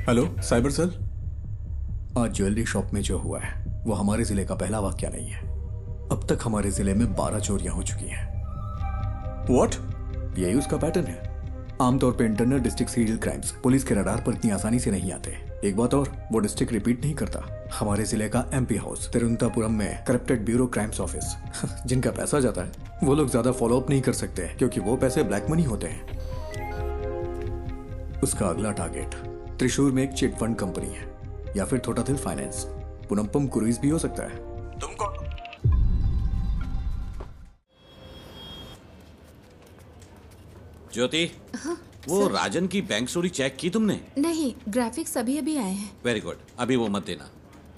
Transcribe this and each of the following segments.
Hello cyber cell. आज jewellery shop में जो हुआ है वो हमारे जिले का पहला वाकया नहीं है। अब तक हमारे जिले में 12 चोरियां हो चुकी हैं। व्हाट? यही उसका पैटर्न है। आमतौर पे internal district serial crimes police के रडार पर इतनी आसानी से नहीं आते। एक बात और, वो डिस्ट्रिक्ट रिपीट नहीं करता। हमारे जिले का एमपी हाउस तिरुवनंतपुरम में करप्टेड ब्यूरो क्राइम्स ऑफिस जिनका पैसा जाता है वो लोग ज्यादा फॉलो अप नहीं कर सकते क्योंकि वो पैसे ब्लैक मनी होते हैं। उसका अगला टारगेट त्रिशूर में एक चिट फंड कंपनी है या फिर थोटाथिल फाइनेंस। पुनम्पम क्रूइज भी हो सकता है। तुम कौन? ज्योति, हाँ, वो सर। राजन की बैंक चोरी चेक की तुमने? नहीं, ग्राफिक्स अभी अभी आए हैं। वेरी गुड, अभी वो मत देना।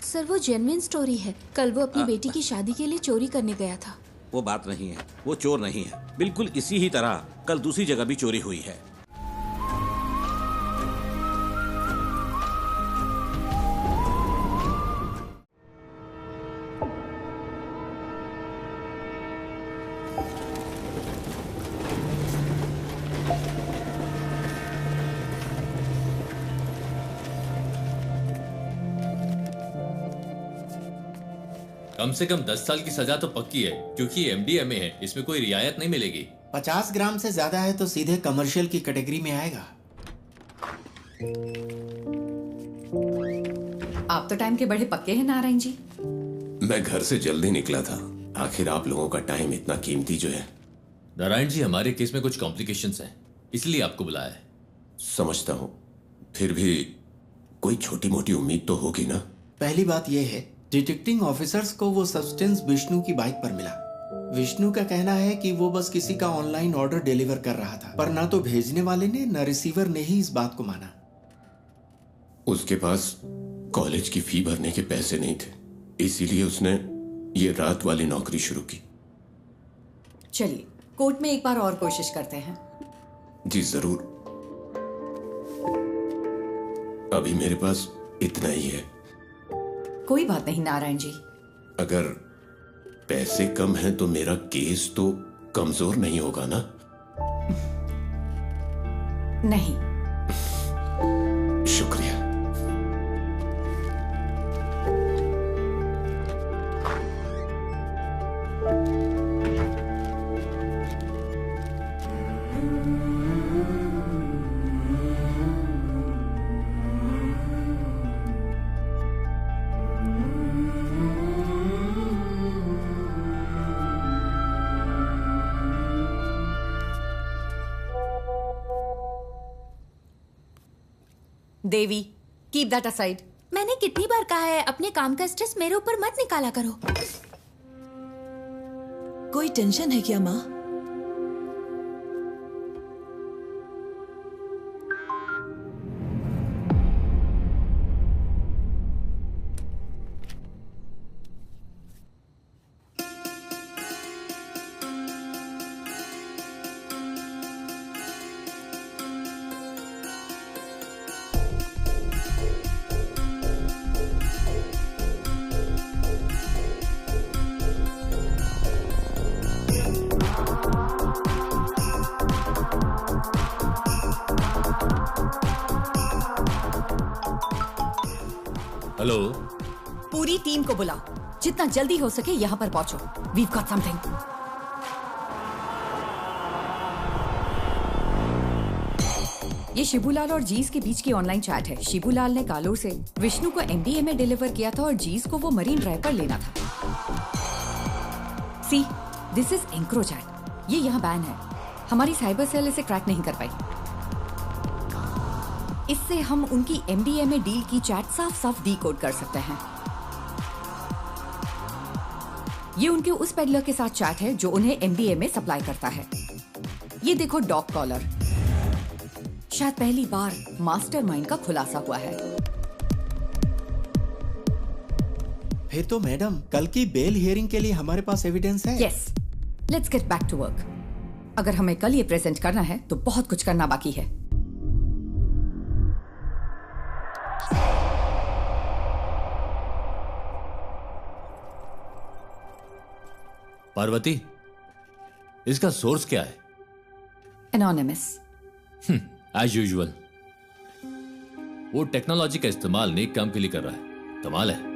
सर वो जेन्युइन स्टोरी है। कल वो अपनी बेटी की शादी के लिए चोरी करने गया था। वो बात नहीं है, वो चोर नहीं है। बिल्कुल इसी ही तरह कल दूसरी जगह भी चोरी हुई है। कम से कम 10 साल की सजा तो पक्की है क्योंकि एमडीएमए है, इसमें कोई रियायत नहीं मिलेगी। 50 ग्राम से ज्यादा है तो सीधे कमर्शियल की कैटेगरी में आएगा। आप तो टाइम के बड़े पक्के हैं नारायण जी। मैं घर से जल्दी निकला था। आखिर आप लोगों का टाइम इतना कीमती जो है। नारायण जी, हमारे केस में कुछ कॉम्प्लिकेशंस हैं, इसलिए आपको बुलाया है। समझता हूँ, फिर भी कोई छोटी मोटी उम्मीद तो होगी ना। पहली बात यह है, डिटेक्टिंग ऑफिसर्स को वो सब्सटेंस विष्णु की बाइक पर मिला। विष्णु का कहना है कि वो बस किसी का ऑनलाइन ऑर्डर डिलीवर कर रहा था, पर ना तो भेजने वाले ने न रिसीवर ने ही इस बात को माना। उसके पास कॉलेज की फी भरने के पैसे नहीं थे, इसीलिए उसने ये रात वाली नौकरी शुरू की। चलिए कोर्ट में एक बार और कोशिश करते हैं। जी जरूर। अभी मेरे पास इतना ही है। कोई बात नहीं नारायण जी। अगर पैसे कम हैं तो मेरा केस तो कमजोर नहीं होगा ना? नहीं। शुक्रिया। देवी, कीप दैट असाइड। मैंने कितनी बार कहा है अपने काम का स्ट्रेस मेरे ऊपर मत निकाला करो। कोई टेंशन है क्या माँ? हेलो, पूरी टीम को बुलाओ, जितना जल्दी हो सके यहाँ पर पहुंचो। We've got something। ये शिबूलाल और जीस के बीच की ऑनलाइन चैट है। शिबूलाल ने कालूर से विष्णु को एमडीएमए डिलीवर किया था और जीस को वो मरीन ड्राइव पर लेना था। सी, दिस इज एंक्रोचैट। ये यहाँ बैन है। हमारी साइबर सेल इसे क्रैक नहीं कर पाई। इससे हम उनकी एमडीएमए डील की चैट साफ साफ डीकोड कर सकते हैं। ये उनके उस पेडलर के साथ चैट है जो उन्हें एमडीएमए सप्लाई करता है। ये देखो डॉग कॉलर। शायद पहली बार मास्टरमाइंड का खुलासा हुआ है। फिर तो मैडम, कल की बेल हियरिंग के लिए हमारे पास एविडेंस है। Yes, let's get back to work. अगर हमें कल ये प्रेजेंट करना है तो बहुत कुछ करना बाकी है। पार्वती, इसका सोर्स क्या है? एनोनिमस। As usual. वो टेक्नोलॉजी का इस्तेमाल नेक काम के लिए कर रहा है। कमाल है।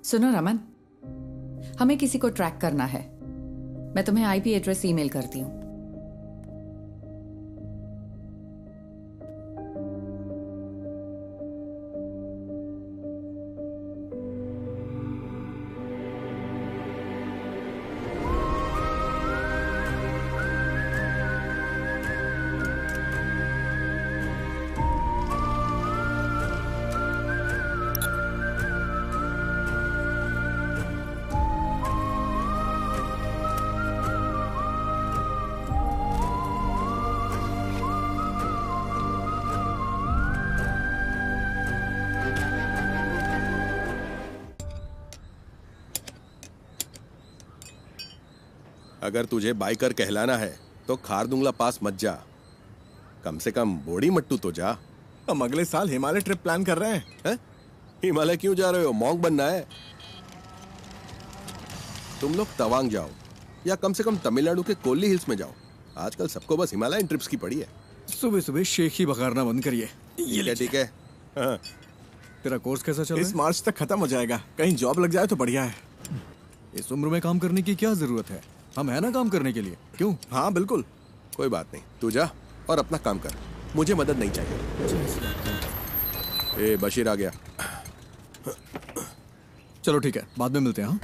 सुनो रमन, हमें किसी को ट्रैक करना है। मैं तुम्हें आईपी एड्रेस ईमेल करती हूँ। अगर तुझे बाइकर कहलाना है तो खारदुंगला पास मत जा, कम से कम बोड़ी मट्टू तो जा। हम अगले साल हिमालय ट्रिप प्लान कर रहे हैं। हिमालय क्यों जा रहे हो? मॉन्क बनना है? तुम लोग तवांग जाओ या कम से कम तमिलनाडु के कोल्ली हिल्स में जाओ। आजकल सबको बस हिमालयन ट्रिप्स की पड़ी है। सुबह सुबह शेख ही बघारना बंद करिए। ये ठीक है। हाँ। तेरा कोर्स कैसा चल रहा है? इस मार्च तक खत्म हो जाएगा। कहीं जॉब लग जाए तो बढ़िया है। इस उम्र में काम करने की क्या जरूरत है? हम है ना काम करने के लिए। क्यों? हाँ बिल्कुल। कोई बात नहीं, तू जा और अपना काम कर, मुझे मदद नहीं चाहिए। ए बशीर आ गया। चलो ठीक है, बाद में मिलते हैं। हाँ?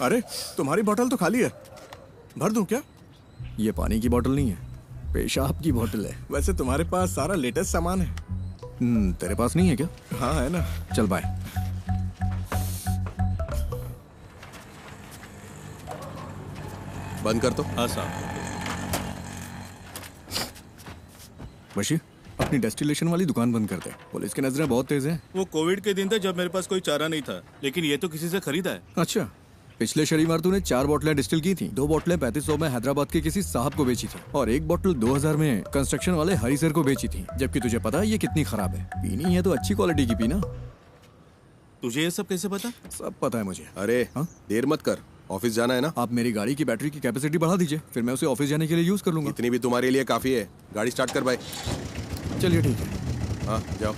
अरे तुम्हारी बोतल तो खाली है, भर दूं क्या? ये पानी की बोतल नहीं है, पेशाब की बोतल है। वैसे तुम्हारे पास सारा लेटेस्ट सामान है। तेरे पास नहीं है क्या? हाँ है ना। चल बाय। बंद कर तो। हाँ साहब। बशीर, अपनी डेस्टिलेशन वाली दुकान बंद कर दे। पुलिस की नजरें बहुत तेज हैं। वो कोविड के दिन थे जब मेरे पास कोई चारा नहीं था, लेकिन ये तो किसी से खरीदा है। अच्छा, पिछले शनिवार तूने 4 बोतलें डिस्टिल की थी। 2 बोतलें 3500 में हैदराबाद के किसी साहब को बेची थी और 1 बोतल 2000 में कंस्ट्रक्शन वाले हरी सर को बेची थी। जबकि तुझे पता है ये कितनी खराब है। पीनी है तो अच्छी क्वालिटी की पीना। तुझे ये सब कैसे पता? सब पता है मुझे। अरे देर मत कर, ऑफिस जाना है ना। आप मेरी गाड़ी की बैटरी की कैपेसिटी बढ़ा दीजिए, फिर मैं उसे ऑफिस जाने के लिए यूज कर लूंगा। इतनी भी तुम्हारे लिए काफी है। गाड़ी स्टार्ट कर भाई। चलिए ठीक है। हाँ जाओ।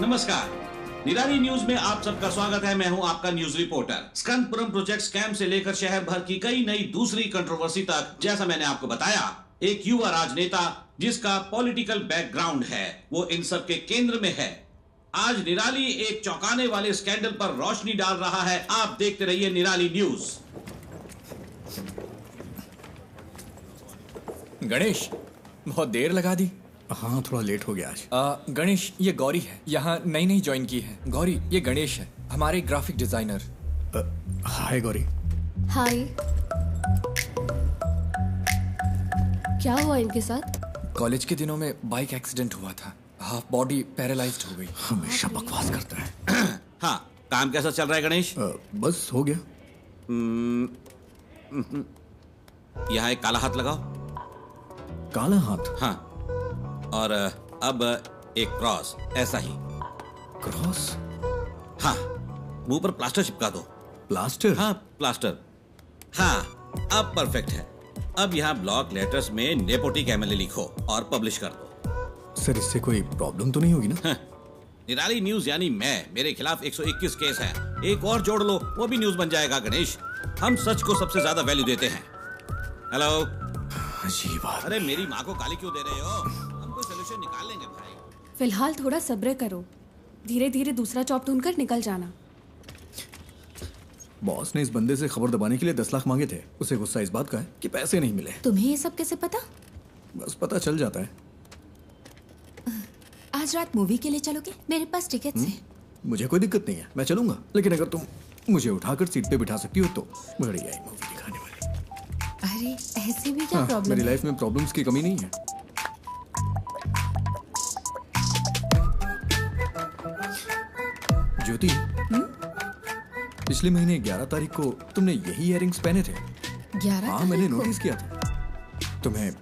नमस्कार, निराली न्यूज में आप सबका स्वागत है। मैं हूं आपका न्यूज रिपोर्टर। स्कंदपुरम प्रोजेक्ट स्कैम से लेकर शहर भर की कई नई दूसरी कंट्रोवर्सी तक, जैसा मैंने आपको बताया, एक युवा राजनेता जिसका पॉलिटिकल बैकग्राउंड है, वो इन सब के केंद्र में है। आज निराली एक चौंकाने वाले स्कैंडल पर रोशनी डाल रहा है। आप देखते रहिए निराली न्यूज। गणेश, बहुत देर लगा दी। हाँ, थोड़ा लेट हो गया आज। गणेश, ये गौरी है, यहाँ नई ज्वाइन की है। गौरी, ये गणेश है, हमारे ग्राफिक डिजाइनर। हाय गौरी। हाय। क्या हुआ इनके साथ? कॉलेज के दिनों में बाइक एक्सीडेंट हुआ था, हाफ बॉडी पैरालाइज्ड हो गई। हमेशा बकवास करता है। हाँ, काम कैसा चल रहा है गणेश? बस हो गया। यहाँ एक काला हाथ लगाओ। काला हाथ? हाँ, और अब एक क्रॉस, ऐसा ही। क्रॉस? हाँ, मुंह पर प्लास्टर चिपका दो। प्लास्टर? हाँ, प्लास्टर। हाँ, अब परफेक्ट है। अब यहाँ ब्लॉक लेटर्स में नेपोटिक एमएलए लिखो और पब्लिश कर दो। सर, इससे कोई प्रॉब्लम तो नहीं होगी ना? निराली न्यूज यानी मेरे खिलाफ 121 केस है। एक और जोड़ लो, वो भी न्यूज बन जाएगा। गणेश, हम सच को सबसे ज्यादा वैल्यू देते हैं। हेलो। अजीब बात। अरे मेरी माँ को गाली क्यों दे रहे हो? हम कोई सलूशन निकाल लेंगे भाई। फिलहाल थोड़ा सब्र करो, धीरे धीरे दूसरा जॉब ढूंढकर निकल जाना। बॉस ने इस बंदे से खबर दबाने के लिए 10 लाख मांगे थे। उसे गुस्सा इस बात का है कि पैसे नहीं मिले। तुम्हें ये सब कैसे पता? बस पता चल जाता है। आज रात मूवी के लिए चलोगे? मेरे पास टिकट्स हैं। मुझे कोई दिक्कत नहीं है, मैं चलूंगा। लेकिन अगर तुम मुझे उठाकर सीट पे बिठा सकती हो तो बढ़िया मूवी दिखाने वाली। अरे ऐसे भी क्या हाँ, प्रॉब्लम मेरी है? लाइफ में प्रॉब्लम्स की कमी नहीं है। ज्योति, पिछले महीने 11 तारीख को तुमने यही इयररिंग्स पहने थे। 11 हाँ, मैंने तारीख को? नोटिस किया था। तुम्हें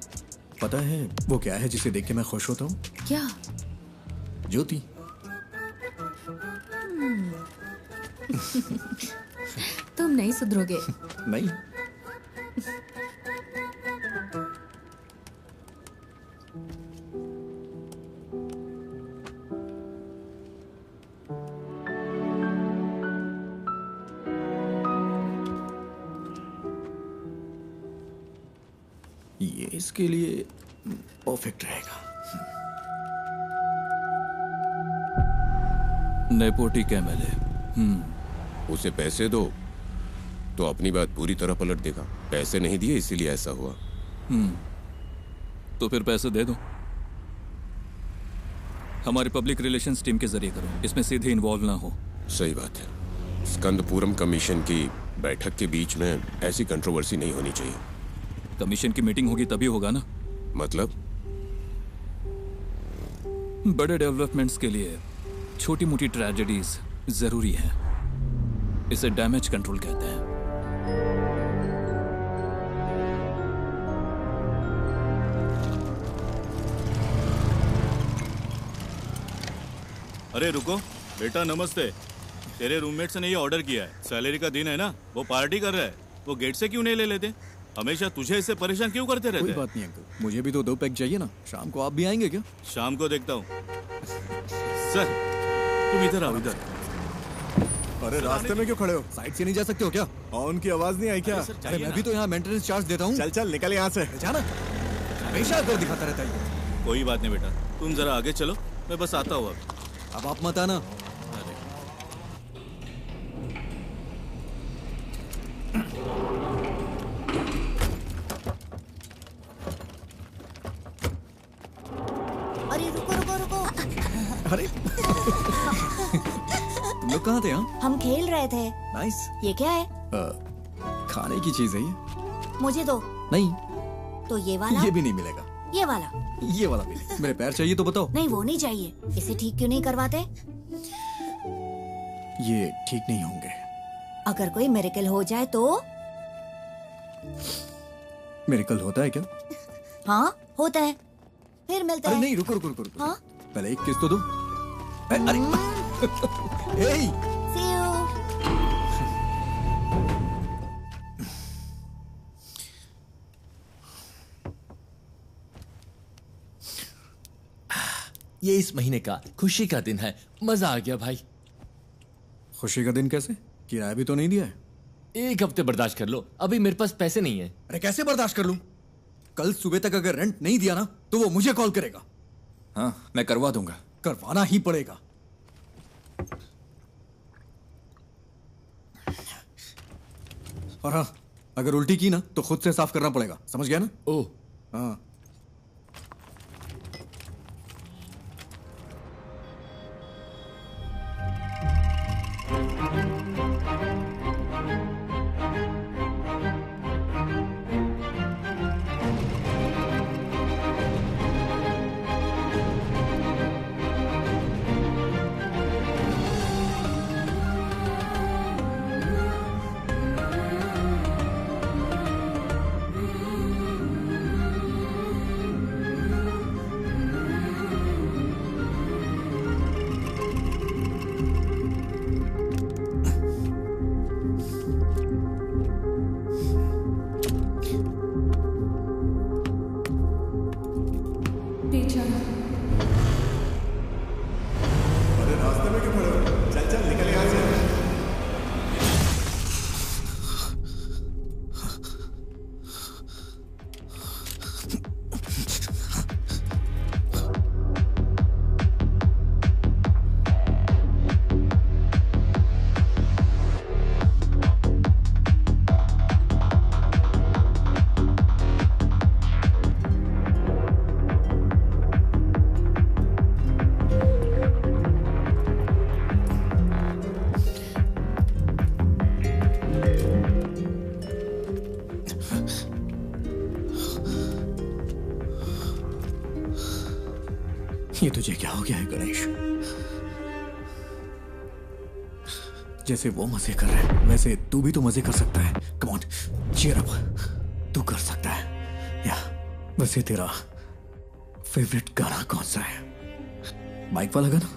पता है वो क्या है जिसे देख के मैं खुश होता हूँ? क्या? ज्योति। तुम नहीं सुधरोगे। नहीं। ये इसके लिए परफेक्ट रहेगा। नेपोटिक एमएलए। उसे पैसे दो तो अपनी बात पूरी तरह पलट देगा। पैसे नहीं दिए इसीलिए ऐसा हुआ। तो फिर पैसे दे दो। हमारी पब्लिक रिलेशंस टीम के जरिए करो, इसमें सीधे इन्वॉल्व ना हो। सही बात है। स्कंदपुरम कमीशन की बैठक के बीच में ऐसी कंट्रोवर्सी नहीं होनी चाहिए। कमीशन की मीटिंग होगी तभी होगा ना। मतलब? बड़े डेवलपमेंट्स के लिए छोटी मोटी ट्रेजेडीज जरूरी है। इसे डैमेज कंट्रोल कहते हैं। अरे रुको बेटा, नमस्ते। तेरे रूममेट्स ने ये ऑर्डर किया है। सैलरी का दिन है ना, वो पार्टी कर रहा है। वो गेट से क्यों नहीं ले लेते? हमेशा तुझे इससे परेशान क्यों करते रहते? कोई बात नहीं अंकल, मुझे भी तो 2 पैक चाहिए ना। शाम को आप भी आएंगे क्या? शाम को देखता हूँ। सर तुम इधर आओ, इधर। अरे रास्ते में क्यों खड़े हो? साइड से नहीं जा सकते हो क्या? हॉर्न की आवाज नहीं आई क्या? अरे मैं भी तो यहाँ मेंटेनेंस चार्ज देता हूँ। चल चल निकल यहाँ से। जाना हमेशा कर दिखाता रहता है। कोई बात नहीं बेटा, तुम जरा आगे चलो, मैं बस आता हूँ अब आप मत आना। अरे रुको रुको रुको। अरे तुम लोग कहाँ थे? हम खेल रहे थे। नाइस। ये क्या है? खाने की चीज है ये। मुझे दो। नहीं, तो ये वाला? ये भी नहीं मिलेगा। ये वाला? ये वाला भी नहीं। मेरे पैर चाहिए तो बताओ। नहीं वो नहीं चाहिए। इसे ठीक क्यों नहीं करवाते? ये ठीक नहीं होंगे। अगर कोई मिरेकल हो जाए तो? मिरेकल होता है क्या? हाँ होता है। फिर मिलता अरे है। नहीं, रुको रुको रुको रुको। हाँ? पहले एक किस तो दो। अरे हे See you. ये इस महीने का खुशी का दिन है। मजा आ गया भाई। खुशी का दिन कैसे? किराया भी तो नहीं दिया है। 1 हफ्ते बर्दाश्त कर लो, अभी मेरे पास पैसे नहीं है। अरे कैसे बर्दाश्त कर लूं? कल सुबह तक अगर रेंट नहीं दिया ना तो वो मुझे कॉल करेगा। हाँ मैं करवा दूंगा। करवाना ही पड़ेगा। और हाँ, अगर उल्टी की ना तो खुद से साफ करना पड़ेगा। समझ गया ना? ओह हाँ। ये तुझे क्या हो गया है गणेश? जैसे वो मजे कर रहे हैं वैसे तू भी तो मजे कर सकता है। कम ऑन, चीयर अप, तू कर सकता है। या वैसे तेरा फेवरेट गाना कौन सा है? बाइक वाला गाना?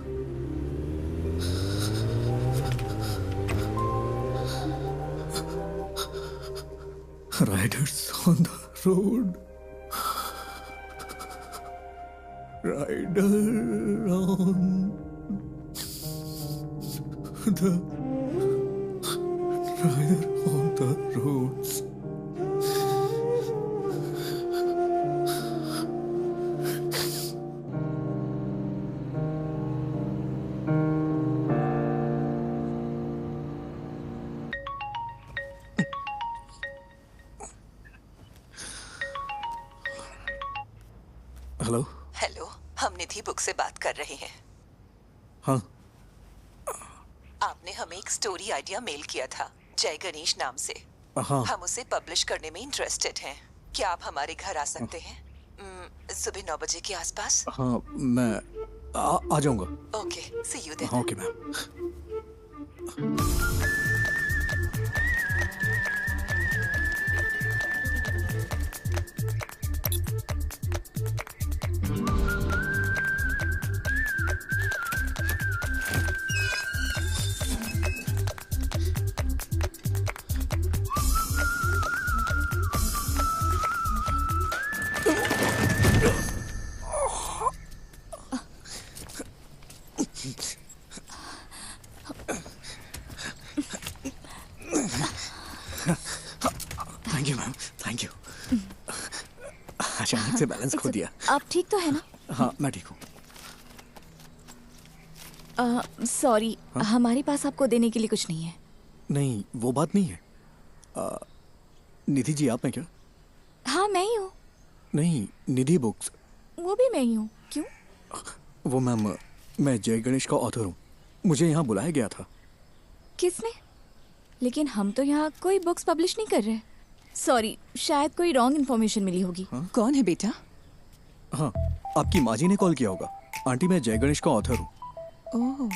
Riders on the road, rider on the rider on the roads. Hello. Hello, हम निधि बुक से बात कर रहे हैं। हाँ, आपने हमें एक स्टोरी आइडिया मेल किया था जय गणेश नाम से। हाँ। हम उसे पब्लिश करने में इंटरेस्टेड हैं। क्या आप हमारे घर आ सकते हैं सुबह 9 बजे के आसपास? हाँ, मैं आ जाऊंगा। Okay, see you then. हाँ, okay ma'am. Thank you ma'am, thank you. अचानक से बैलेंस खो दिया। आप ठीक तो है ना? हाँ, मैं ठीक हूँ। सॉरी, हमारे पास आपको देने के लिए कुछ नहीं है। नहीं, वो बात नहीं है। निधि जी, आप हैं क्या? हाँ, मैं ही हूँ। नहीं, निधि बुक्स। वो भी मैं ही हूँ। क्यों? वो मैम, मैं जय गणेश का ऑथर हूँ। मुझे यहाँ बुलाया गया था। किसने? लेकिन हम तो यहाँ कोई बुक्स पब्लिश नहीं कर रहे। सॉरी, शायद कोई रॉन्ग इन्फॉर्मेशन मिली होगी। कौन है बेटा? हाँ, आपकी माँ जी ने कॉल किया होगा। आंटी, मैं जय गणेश का ऑथर हूँ। ओह,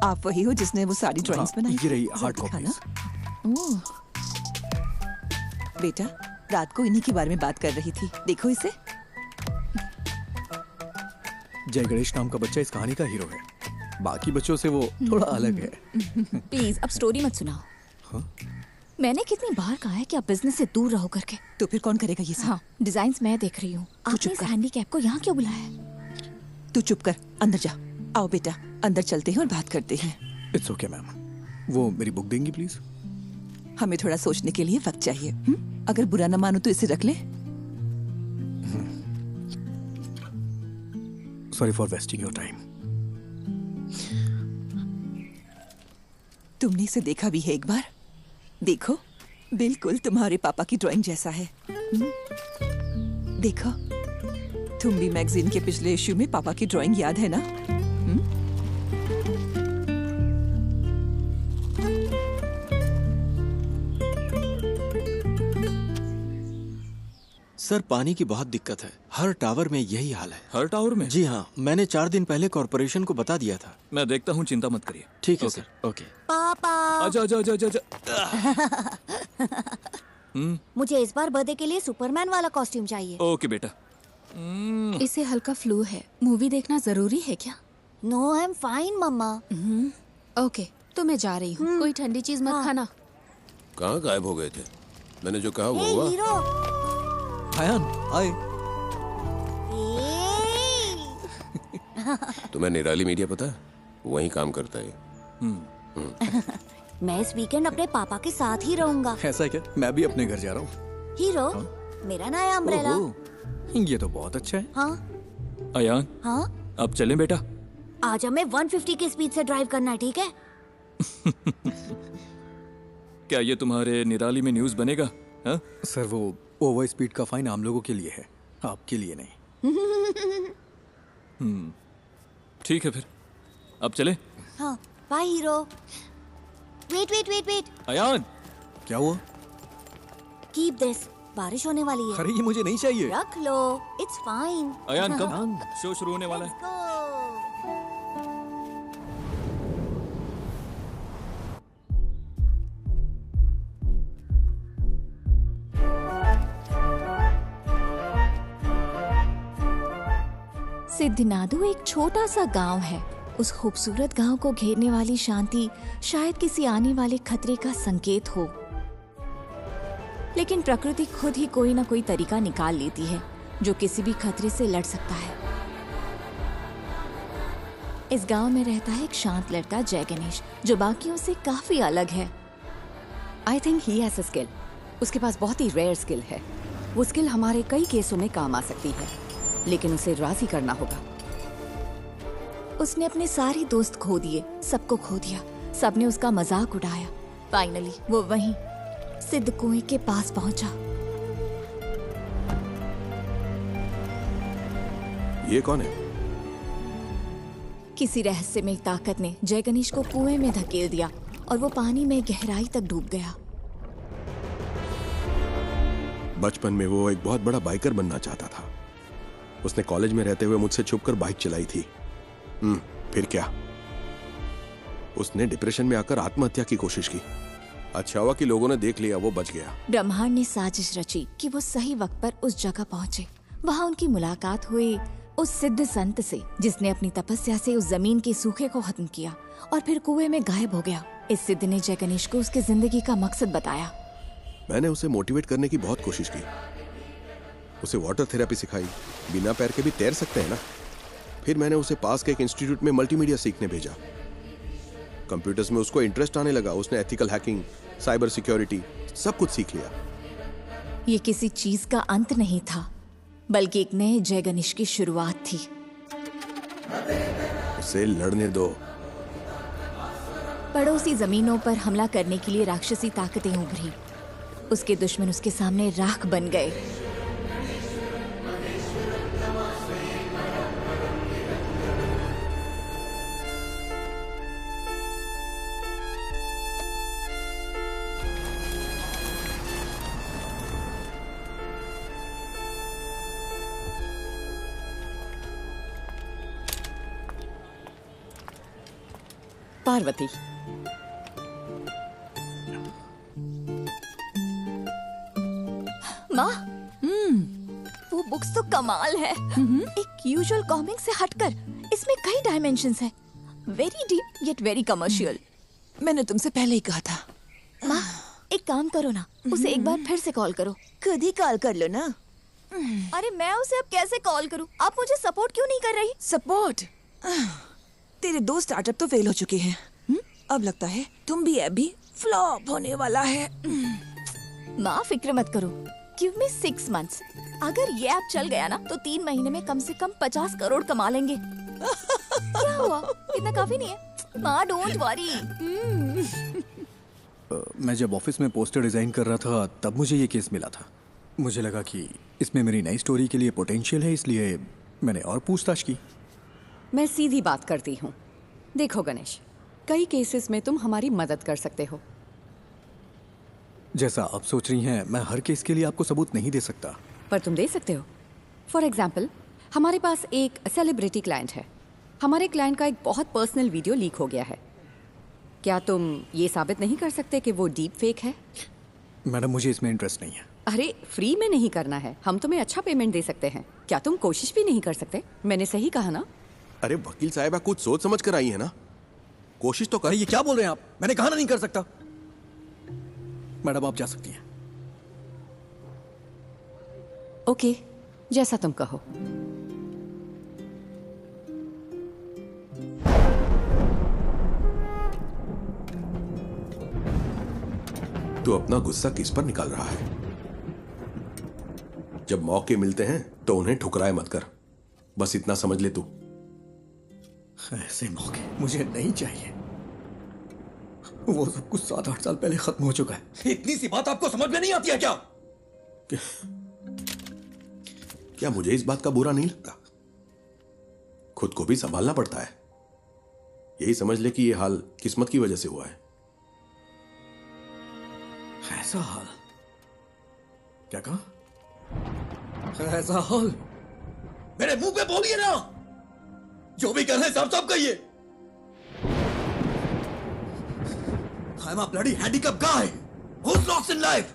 आप वही हो जिसने वो सारी ड्राइंग्स बनाई? ये रही हार्ड कॉपी। ओह, बेटा, रात को इन्हीं के बारे में बात कर रही थी। देखो इसे। जय गणेश नाम का बच्चा इस कहानी का हीरो है। बाकी बच्चों से वो थोड़ा अलग है। प्लीज अब स्टोरी मत सुनाओ। हाँ? मैंने कितनी बार कहा है कि आप बिजनेस से दूर रहो करके। तो फिर कौन करेगा ये सब? हाँ, डिजाइन्स मैं देख रही हूँ। आपने इस हैंडीकैप को यहाँ क्यों बुलाया है? तू चुप कर, अंदर जा। आओ बेटा, अंदर चलते हैं और बात करते हैं। It's okay ma'am. वो मेरी बुक देंगी प्लीज? हमें थोड़ा सोचने के लिए वक्त चाहिए। अगर बुरा न मानो तो इसे रख ले। Sorry for wasting your time. तुमने इसे देखा भी है एक बार? देखो, बिल्कुल तुम्हारे पापा की ड्राइंग जैसा है। देखो, तुम भी मैगजीन के पिछले इश्यू में पापा की ड्राइंग याद है ना? सर, पानी की बहुत दिक्कत है। हर टावर में यही हाल है। हर टावर में? जी हाँ, मैंने 4 दिन पहले कॉर्पोरेशन को बता दिया था। मैं देखता हूँ, चिंता मत करिए। ठीक है सर। ओके। पापा, आजा आजा आजा आजा। मुझे इस बार बर्थडे के लिए सुपरमैन वाला कॉस्ट्यूम चाहिए। ओके बेटा। इसे हल्का फ्लू है। मूवी देखना जरूरी है क्या? नो, आई एम फाइन मम्मा। ओके, तो मैं जा रही हूँ। कोई ठंडी चीज मत खाना। कहाँ गायब हो गए थे? मैंने जो कहा वो हुआ? हीरो। हायान, हाय। तुम्हें निराली मीडिया पता है? वहीं काम करता है। मैं इस वीकेंड अपने पापा के साथ ही रहूंगा। ऐसा क्या? मैं भी अपने घर जा रहा हूँ। हीरो, मेरा नया अम्ब्रेला। ये तो बहुत अच्छा है। हाँ अयान, हाँ, अब चलें बेटा? आज हमें 150 की स्पीड से ड्राइव करना है, ठीक है? क्या ये तुम्हारे निराली में न्यूज़ बनेगा? हाँ? सर, वो ओवर स्पीड का फाइन आम लोगों के लिए है, आपके लिए नहीं। ठीक है फिर, अब चले? हाँ, bye hero. Wait wait wait wait. Ayaan, क्या हुआ? कीप दिस, बारिश होने वाली है। अरे, ये मुझे नहीं चाहिए। रख लो, इट्स फाइन। अयान कब शो शुरू होने वाला है? सिद्धनादु एक छोटा सा गांव है। उस खूबसूरत गांव को घेरने वाली शांति शायद किसी आने वाले खतरे का संकेत हो, लेकिन प्रकृति खुद ही कोई ना कोई तरीका निकाल लेती है जो किसी भी खतरे से लड़ सकता है। इस गांव में रहता है एक शांत लड़का जय गणेश, जो बाकियों से काफी अलग है। I think he has a skill. उसके पास बहुत ही रेयर स्किल है। वो स्किल हमारे कई केसों में काम आ सकती है, लेकिन उसे राजी करना होगा। उसने अपने सारे दोस्त खो दिए, सबको खो दिया, सबने उसका मजाक उड़ाया। फाइनली वो वहीं सिद्ध कुएं के पास पहुंचा। ये कौन है? किसी रहस्यमय ताकत ने जय गणेश को कुएं में धकेल दिया और वो पानी में गहराई तक डूब गया। बचपन में वो एक बहुत बड़ा बाइकर बनना चाहता था। उसने कॉलेज में रहते हुए मुझसे छुपकर बाइक चलाई थी। फिर क्या? उसने डिप्रेशन में आकर आत्महत्या की कोशिश की। अच्छा हुआ कि लोगों ने देख लिया, वो बच गया। ब्रह्मांड ने साजिश रची कि वो सही वक्त पर उस जगह पहुंचे। वहाँ उनकी मुलाकात हुई उस सिद्ध संत से, जिसने अपनी तपस्या से उस जमीन के सूखे को खत्म किया और फिर कुएं में गायब हो गया। इस सिद्ध ने जय गणेश को उसकी जिंदगी का मकसद बताया। मैंने उसे मोटिवेट करने की बहुत कोशिश की। उसे वाटर थेरेपी सिखाई। बिना पैर के भी तैर सकते हैं ना। फिर मैंने उसे पास के एक इंस्टीट्यूट में मल्टीमीडिया सीखने भेजा। कंप्यूटर्स में उसको इंटरेस्ट आने लगा। उसने एथिकल हैकिंग, साइबर सिक्योरिटी सब कुछ सीख लिया। ये किसी चीज का अंत नहीं था, बल्कि एक नए जय गणेश की शुरुआत थी। उसे लड़ने दो। पड़ोसी जमीनों पर हमला करने के लिए राक्षसी ताकतें उभरी। उसके दुश्मन उसके सामने राख बन गए। पार्वती, माँ, वो बुक्स तो कमाल है। एक यूजुअल कॉमिक से हटकर इसमें कई डायमेंशंस हैं। Very deep yet very commercial. मैंने तुमसे पहले ही कहा था। माँ, एक काम करो ना, उसे एक बार फिर से कॉल करो। खुद ही कॉल कर लो ना। अरे मैं उसे अब कैसे कॉल करूँ? आप मुझे सपोर्ट क्यों नहीं कर रही? सपोर्ट? तेरे दो स्टार्टअप तो फेल हो चुके हैं। अब लगता है तुम भी ऐप भी फ्लॉप होने वाला है। माँ फिक्र मत करो। Give me 6 months। अगर ये ऐप चल गया ना तो 3 महीने में कम से कम 50 करोड़ कमा लेंगे। क्या हुआ? इतना काफी नहीं है? माँ डोंट वरी। मैं जब ऑफिस में पोस्टर डिजाइन कर रहा था तब मुझे ये केस मिला था। मुझे लगा कि इसमें मेरी नई स्टोरी के लिए पोटेंशियल है, इसलिए मैंने और पूछताछ की। मैं सीधी बात करती हूँ। देखो गणेश, कई केसेस में तुम हमारी मदद कर सकते हो। जैसा आप सोच रही हैं, मैं हर केस के लिए आपको सबूत नहीं दे सकता। पर तुम दे सकते हो। फॉर एग्जाम्पल, हमारे पास एक सेलिब्रिटी क्लाइंट है। हमारे क्लाइंट का एक बहुत पर्सनल वीडियो लीक हो गया है। क्या तुम ये साबित नहीं कर सकते कि वो डीप फेक है? मैडम, मुझे इसमें इंटरेस्ट नहीं है। अरे फ्री में नहीं करना है, हम तुम्हें अच्छा पेमेंट दे सकते हैं। क्या तुम कोशिश भी नहीं कर सकते? मैंने सही कहा ना? अरे वकील साहब, कुछ सोच समझ कर आई है ना। कोशिश तो कर। ये क्या बोल रहे हैं आप? मैंने कहा ना नहीं कर सकता। मैडम आप जा सकती हैं। ओके, जैसा तुम कहो। तू अपना गुस्सा किस पर निकाल रहा है? जब मौके मिलते हैं तो उन्हें ठुकराए मत कर। बस इतना समझ ले तू। ऐसे मौके मुझे नहीं चाहिए। वो सब कुछ 7-8 साल पहले खत्म हो चुका है। इतनी सी बात आपको समझ में नहीं आती है क्या? क्या मुझे इस बात का बुरा नहीं लगता? खुद को भी संभालना पड़ता है। यही समझ ले कि ये हाल किस्मत की वजह से हुआ है। ऐसा हाल? क्या कहा? ऐसा हाल? मेरे मुंह पे बोलिए ना। जो भी कर रहे हैं साफ-साफ कहिए। I'm a bloody handicapped guy who's lost in life.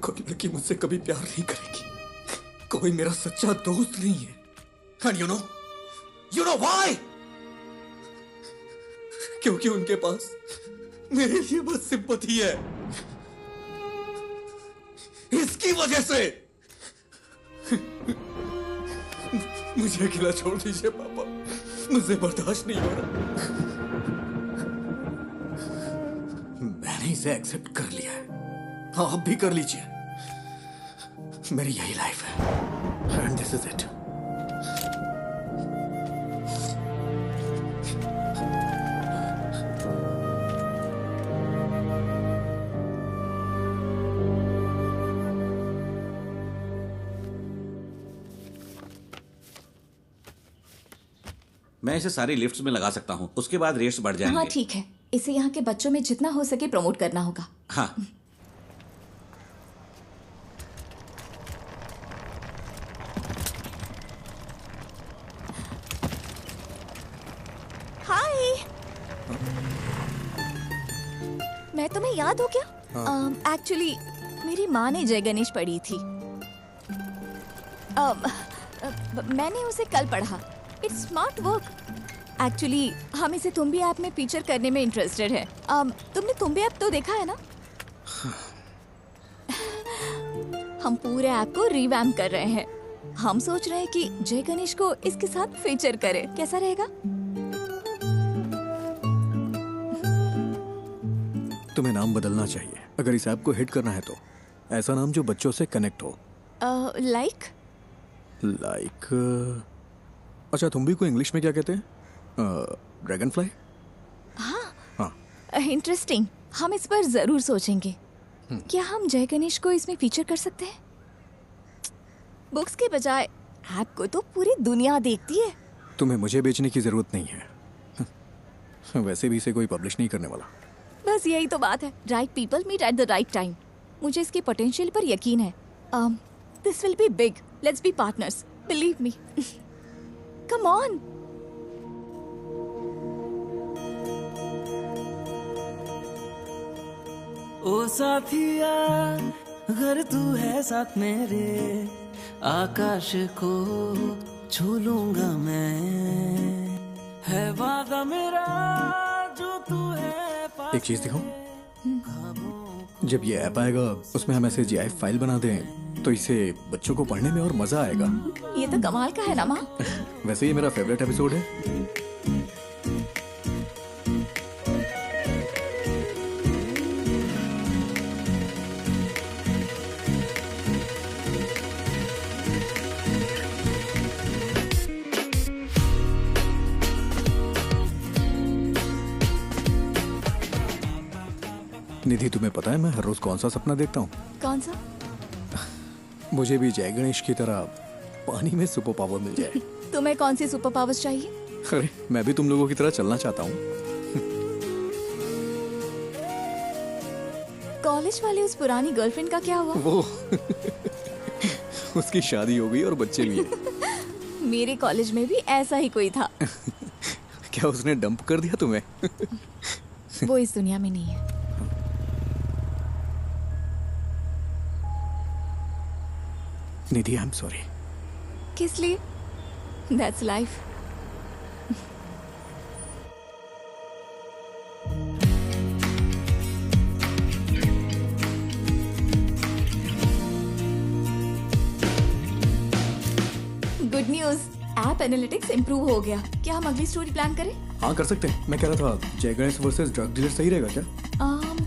कोई लड़की मुझसे कभी प्यार नहीं करेगी। कोई मेरा सच्चा दोस्त नहीं है। And you know why? क्योंकि उनके पास मेरे लिए बस सिंपैथी है। इसकी वजह से मुझे अकेला छोड़ दीजिए पापा, मुझे बर्दाश्त नहीं हो रहा। मैंने इसे एक्सेप्ट कर लिया है, आप भी कर लीजिए। मेरी यही लाइफ है एंड दिस इज इट। मैं इसे सारी लिफ्ट्स में लगा सकता हूँ, उसके बाद रेट्स बढ़ जाएंगे। हाँ ठीक है, इसे यहाँ के बच्चों में जितना हो सके प्रमोट करना होगा। हाँ। हाय, मैं तुम्हें याद हो क्या? एक्चुअली मेरी माँ ने जय गणेश पढ़ी थी। मैंने उसे कल पढ़ा। It's smart work. एक्चुअली हम इसे तुम्बी ऐप में फीचर करने में इंटरेस्टेड है। तुमने तुम्बी ऐप तो देखा है ना? हम पूरे ऐप को रिवैम्प कर रहे हैं। हम सोच रहे हैं कि जय गणेश को इसके साथ फीचर करें, कैसा रहेगा? तुम्हें नाम बदलना चाहिए अगर इस ऐप को हिट करना है तो। ऐसा नाम जो बच्चों से कनेक्ट हो। लाइक अच्छा, तुम भी को इंग्लिश में क्या कहते हैं? Dragon fly. हाँ, इंटरेस्टिंग। हम इस पर जरूर सोचेंगे। क्या हम जय गणेश को इसमें फीचर कर सकते हैं? बुक्स के बजाय ऐप को तो पूरी दुनिया देखती है। तुम्हें मुझे बेचने की जरूरत नहीं है। वैसे भी इसे कोई पब्लिश नहीं करने वाला। बस यही तो बात है। Right people meet at the right time. मुझे इसके पोटेंशियल पर यकीन है। This will be big. Let's be partners, believe me. Come on. ओ साथिया, अगर तू है साथ मेरे, आकाश को छू लूंगा मैं। है वादा मेरा जो तू है। एक चीज दिखाऊं? जब ये ऐप आएगा उसमें हम ऐसे GIF फाइल बना दें तो इसे बच्चों को पढ़ने में और मजा आएगा। ये तो कमाल का है ना माँ। वैसे ये मेरा फेवरेट एपिसोड है। निधि, तुम्हें पता है मैं हर रोज कौन सा सपना देखता हूँ? कौन सा? मुझे भी जय गणेश की तरह पानी में सुपर पावर मिल जाए। तुम्हें कौन सी सुपर पावर्स चाहिए? अरे मैं भी तुम लोगों की तरह चलना चाहता हूँ। कॉलेज वाले उस पुरानी गर्लफ्रेंड का क्या हुआ? वो उसकी शादी हो गई और बच्चे भी हैं। मेरे कॉलेज में भी ऐसा ही कोई था। क्या उसने डंप कर दिया तुम्हें? वो इस दुनिया में नहीं है। निधि, आई एम सॉरी। किस लिए? That's life. Good news, app analytics improve हो गया। क्या हम अगली स्टोरी प्लान करें? हाँ कर सकते हैं। मैं कह रहा था जय गणेश वर्सेस ड्रग डीलर सही रहेगा क्या?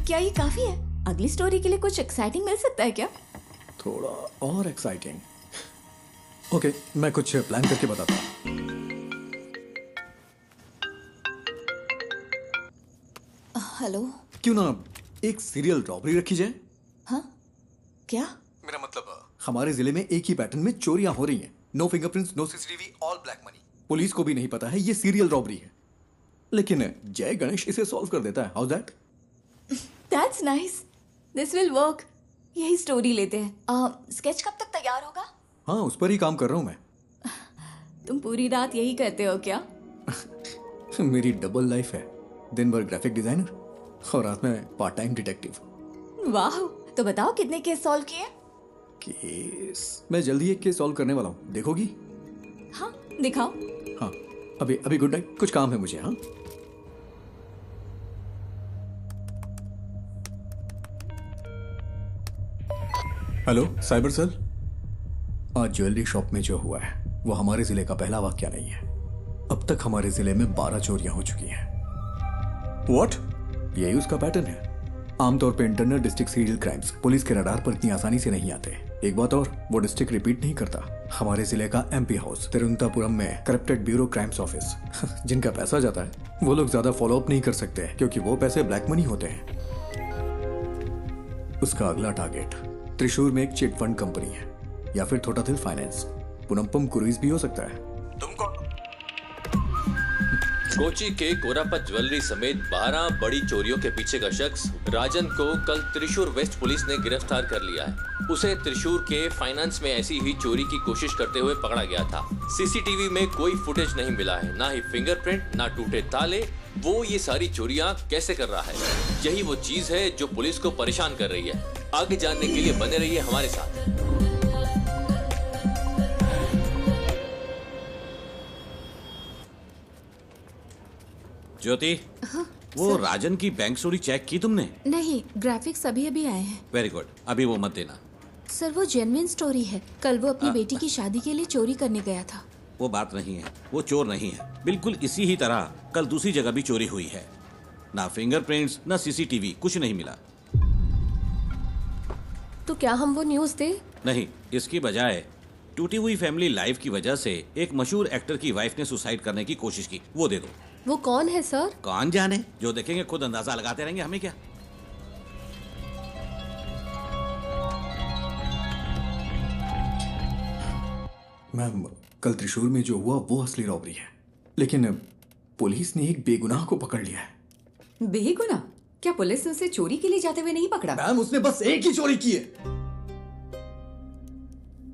क्या ये काफी है? अगली स्टोरी के लिए कुछ एक्साइटिंग मिल सकता है क्या? थोड़ा और एक्साइटिंग। ओके, मैं कुछ प्लान करके बताता हूँ। हेलो। क्यों ना एक सीरियल रॉबरी रखी जाए? हाँ? क्या? मेरा मतलब हमारे जिले में एक ही पैटर्न में चोरियां हो रही हैं। No fingerprints, no CCTV, all black money. Police को भी नहीं पता है ये सीरियल रॉबरी है, लेकिन जय गणेश इसे सॉल्व कर देता है। How that? That's nice. This will work. यही स्टोरी लेते हैं। स्केच कब तक तैयार होगा? हाँ, उस पर ही काम कर रहा हूँ मैं। तुम पूरी रात यही करते हो क्या? मेरी डबल लाइफ है। दिन भर ग्राफिक डिजाइनर और रात में पार्ट टाइम डिटेक्टिव। वाह, तो बताओ कितने केस सॉल्व किए? केस मैं जल्दी एक केस सॉल्व करने वाला हूँ, देखोगी? हाँ दिखाओ। हाँ अभी अभी गुड नाइट, कुछ काम है मुझे। हाँ हेलो साइबर सेल। आज ज्वेलरी शॉप में जो हुआ है वो हमारे जिले का पहला वाकया नहीं है। अब तक हमारे जिले में 12 चोरियां हो चुकी हैं। व्हाट? यही उसका पैटर्न है। आमतौर पे internal district serial crimes police के रडार पर इतनी आसानी से नहीं आते। एक बात और, वो डिस्ट्रिक्ट रिपीट नहीं करता। हमारे जिले का एमपी हाउस तिरुवनंतपुरम में करप्टेड ब्यूरो क्राइम्स ऑफिस जिनका पैसा जाता है वो लोग ज्यादा फॉलो अप नहीं कर सकते क्योंकि वो पैसे ब्लैक मनी होते हैं। उसका अगला टारगेट त्रिशूर में एक चिट फंड कंपनी है या फिर थोटाथिल फाइनेंस, पुनम्पम क्रूइज भी हो सकता है। कोची के कोरापत ज्वेलरी समेत 12 बड़ी चोरियों के पीछे का शख्स राजन को कल त्रिशूर वेस्ट पुलिस ने गिरफ्तार कर लिया है। उसे त्रिशूर के फाइनेंस में ऐसी ही चोरी की कोशिश करते हुए पकड़ा गया था। सीसीटीवी में कोई फुटेज नहीं मिला है, ना ही फिंगरप्रिंट, ना टूटे ताले। वो ये सारी चोरियां कैसे कर रहा है, यही वो चीज है जो पुलिस को परेशान कर रही है। आगे जानने के लिए बने रहिए हमारे साथ। ज्योति, वो राजन की बैंक चोरी चेक की तुमने? नहीं, ग्राफिक्स अभी अभी आए हैं। वेरी गुड, अभी वो मत देना। सर वो जेन्युइन स्टोरी है। कल वो अपनी बेटी की शादी के लिए चोरी करने गया था। वो बात नहीं है, वो चोर नहीं है। बिल्कुल इसी ही तरह कल दूसरी जगह भी चोरी हुई है। ना फिंगरप्रिंट्स, ना सीसीटीवी, कुछ नहीं मिला। तो क्या हम वो न्यूज़ दे? नहीं, इसकी बजाय टूटी हुई फैमिली लाइफ की वजह से एक मशहूर एक्टर की वाइफ ने सुसाइड करने की कोशिश की, वो दे दो। वो कौन है सर? कौन जाने, जो देखेंगे खुद अंदाजा लगाते रहेंगे, हमें क्या। मैम, कल त्रिशूर में जो हुआ वो असली रॉबरी है, लेकिन पुलिस ने एक बेगुनाह को पकड़ लिया है। बेगुनाह? क्या पुलिस ने उसे चोरी के लिए जाते हुए नहीं पकड़ा? मैम, उसने बस एक ही चोरी की है।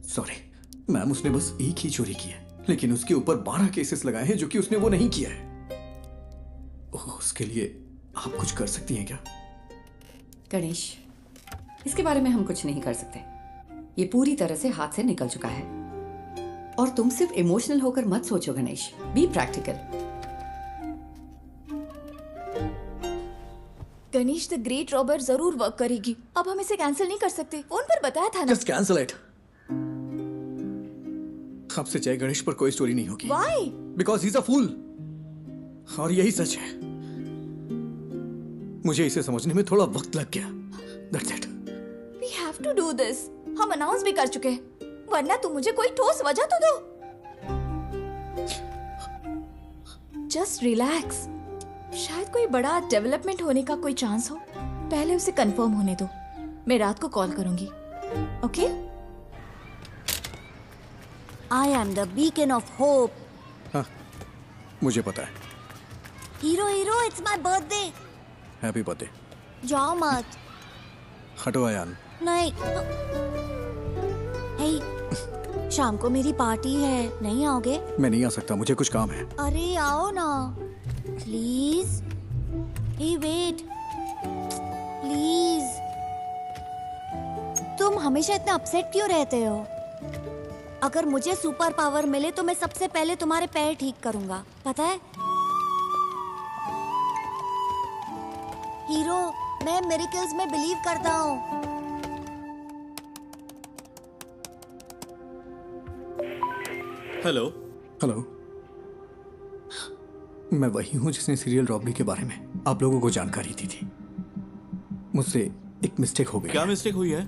सॉरी मैम, उसने बस एक ही चोरी की है, लेकिन उसके ऊपर 12 केसेस लगाए हैं जो कि उसने वो नहीं किया है। उसके लिए आप कुछ कर सकती हैं क्या? गणेश, इसके बारे में हम कुछ नहीं कर सकते। ये पूरी तरह से हाथ से निकल चुका है। और तुम सिर्फ इमोशनल होकर मत सोचो Ganesh, be practical. Ganesh the great robber जरूर वर्क करेगी। अब हम इसे कैंसिल नहीं कर सकते, फोन पर बताया था ना। Just cancel it. आपसे जय गणेश पर कोई स्टोरी नहीं होगी। Why? Because he's a fool। और यही सच है। मुझे इसे समझने में थोड़ा वक्त लग गया। That's it। We have to do this। हम अनाउंस भी कर चुके हैं, वरना तुम मुझे कोई ठोस वजह तो दो। Just relax। शायद कोई बड़ा डेवलपमेंट होने का कोई चांस हो। पहले उसे कंफर्म होने दो। मैं रात को कॉल करूंगी। Okay? I am the beacon of hope। हाँ, मुझे पता है। Hero hero, it's my birthday। Happy birthday. जाओ मत। हटो आयान। नहीं। हे, शाम को मेरी पार्टी है, नहीं आओगे? मैं नहीं आ सकता, मुझे कुछ काम है। अरे आओ ना प्लीज। Hey wait please. तुम हमेशा इतना अपसेट क्यों रहते हो? अगर मुझे सुपर पावर मिले तो मैं सबसे पहले तुम्हारे पैर ठीक करूंगा, पता है? हीरो, मैं मिरेकल्स में बिलीव करता हूँ। हेलो। हेलो, मैं वही हूँ जिसने सीरियल रॉबरी के बारे में आप लोगों को जानकारी दी थी। मुझसे एक मिस्टेक हो गई। क्या मिस्टेक हुई है?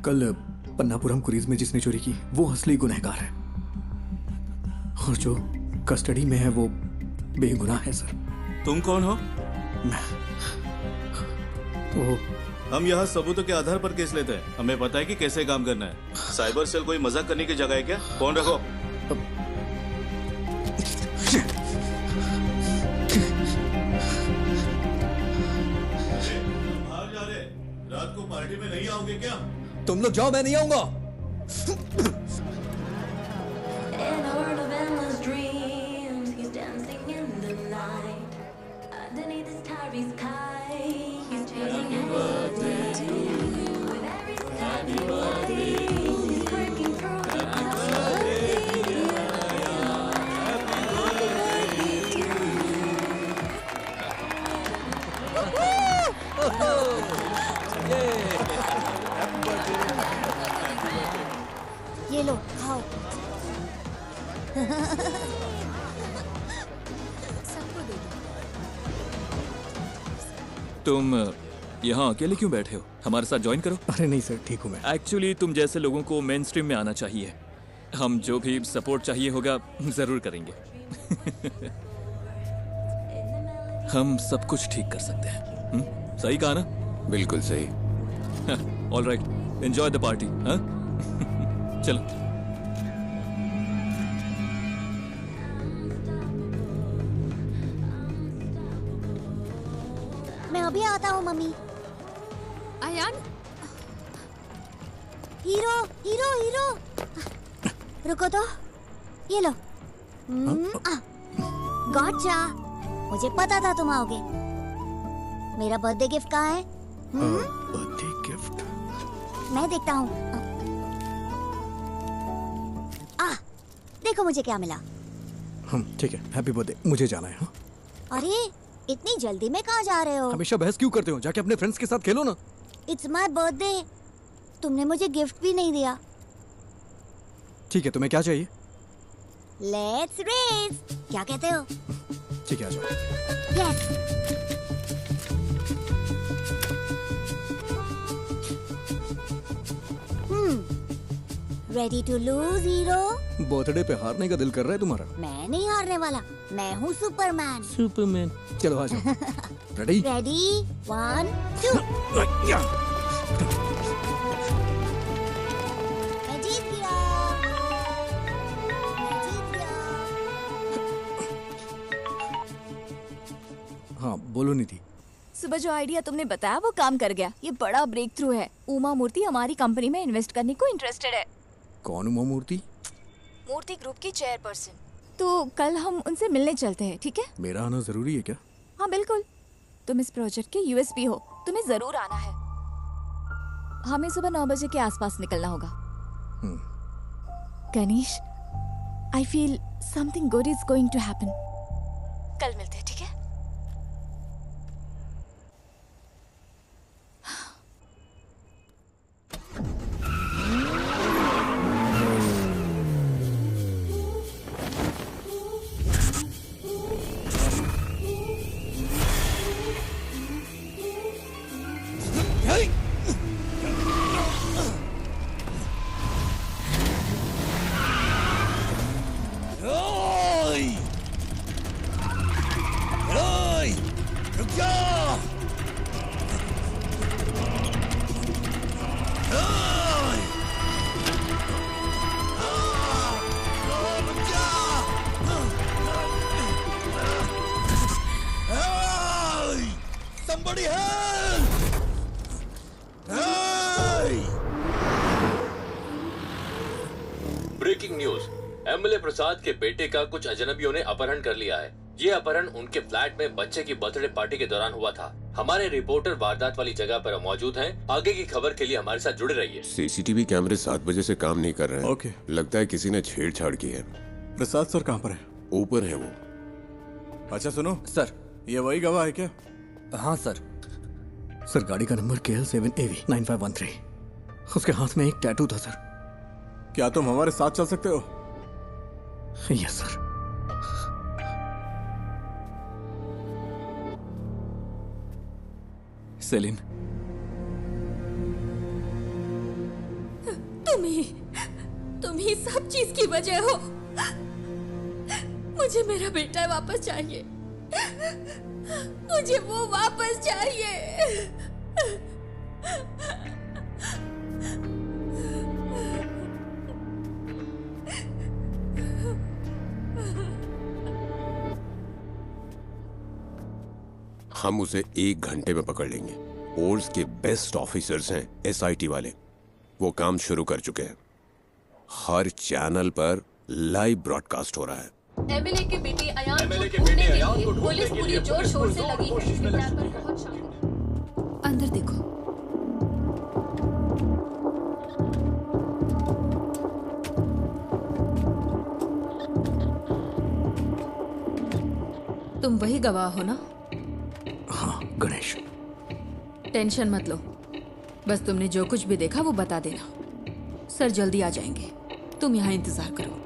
कल पन्नापुरम क्रूइज में जिसने चोरी की वो असली गुनहगार है, और जो कस्टडी में है वो बेगुनाह है सर। तुम कौन हो? वो हम यहाँ सबूतों के आधार पर केस लेते हैं। हमें पता है कि कैसे काम करना है। साइबर सेल कोई मजाक करने की जगह है क्या? फोन रखो। बाहर जा रहे, रात को पार्टी में नहीं आओगे क्या? तुम लोग जाओ, मैं नहीं आऊंगा। तुम यहाँ अकेले क्यों बैठे हो? हमारे साथ ज्वाइन करो। अरे नहीं सर, ठीक हूँ मैं। एक्चुअली तुम जैसे लोगों को मेन स्ट्रीम में आना चाहिए। हम जो भी सपोर्ट चाहिए होगा जरूर करेंगे। हम सब कुछ ठीक कर सकते हैं। सही कहा ना? बिल्कुल सही। All right, enjoy the party. हाँ चलो। मैं अभी आता हूँ मम्मी। आयान, हीरो हीरो हीरो, रुको तो, ये लो। गॉटचा, मुझे पता था तुम आओगे। मेरा बर्थडे गिफ्ट कहाँ है? बर्थडे गिफ्ट मैं देखता हूँ। देखो मुझे क्या मिला। ठीक है, हैप्पी बर्थडे। मुझे जाना है। हाँ? अरे इतनी जल्दी में कहाँ जा रहे हो? हमेशा बहस क्यों करते हो? जाके अपने फ्रेंड्स के साथ खेलो ना। इट्स माय बर्थडे, तुमने मुझे गिफ्ट भी नहीं दिया। ठीक है, तुम्हें क्या चाहिए? लेट्स रेस, क्या कहते हो? ठीक है, आ जाओ। Yes. Ready to lose hero? Birthday पे हारने का दिल कर रहा है तुम्हारा? मैं नहीं हारने वाला, मैं हूँ सुपरमैन। सुपरमैन, चलो आ जाओ। रेडी? रेडी, 1 2। मैं जीत गया। हाँ बोलो निधि। सुबह जो आइडिया तुमने बताया वो काम कर गया। ये बड़ा ब्रेक थ्रू है। उमा मूर्ति हमारी कंपनी में इन्वेस्ट करने को इंटरेस्टेड है। कौन उमा मूर्ति? मूर्ति ग्रुप की चेयरपर्सन। तो कल हम उनसे मिलने चलते हैं, ठीक है? मेरा आना जरूरी है क्या? हाँ बिल्कुल, तुम इस प्रोजेक्ट के यूएसपी हो, तुम्हें जरूर आना है। हमें सुबह 9 बजे के आसपास निकलना होगा। Ganesh, I feel something good is going to happen. कल मिलते हैं, ठीक है? ब्रेकिंग न्यूज, एमएलए प्रसाद के बेटे का कुछ अजनबियों ने अपहरण कर लिया है। ये अपहरण उनके फ्लैट में बच्चे की बर्थडे पार्टी के दौरान हुआ था। हमारे रिपोर्टर वारदात वाली जगह पर मौजूद हैं। आगे की खबर के लिए हमारे साथ जुड़े रहिए। सीसीटीवी कैमरे 7 बजे से काम नहीं कर रहे हैं। ओके। लगता है किसी ने छेड़छाड़ की है। प्रसाद सर कहाँ पर है? ऊपर है वो। अच्छा सुनो सर, ये वही गवाह है क्या? हाँ सर। सर गाड़ी का नंबर KL7AV9513। उसके हाथ में एक टैटू था सर। क्या तुम हमारे साथ चल सकते हो? Yes sir. सेलिन, तुम ही सब चीज की वजह हो। मुझे मेरा बेटा वापस चाहिए। मुझे वो वापस चाहिए। हम उसे 1 घंटे में पकड़ लेंगे। फोर्स के बेस्ट ऑफिसर्स हैं SIT वाले। वो काम शुरू कर चुके हैं। हर चैनल पर लाइव ब्रॉडकास्ट हो रहा है। एमएलए के बेटे अयान को ढूंढने के लिए पुलिस पूरी जोर शोर से लगी है। अंदर देखो। तुम वही गवाह हो ना? हाँ गणेश। टेंशन मत लो, बस तुमने जो कुछ भी देखा वो बता देना। सर जल्दी आ जाएंगे, तुम यहाँ इंतजार करो।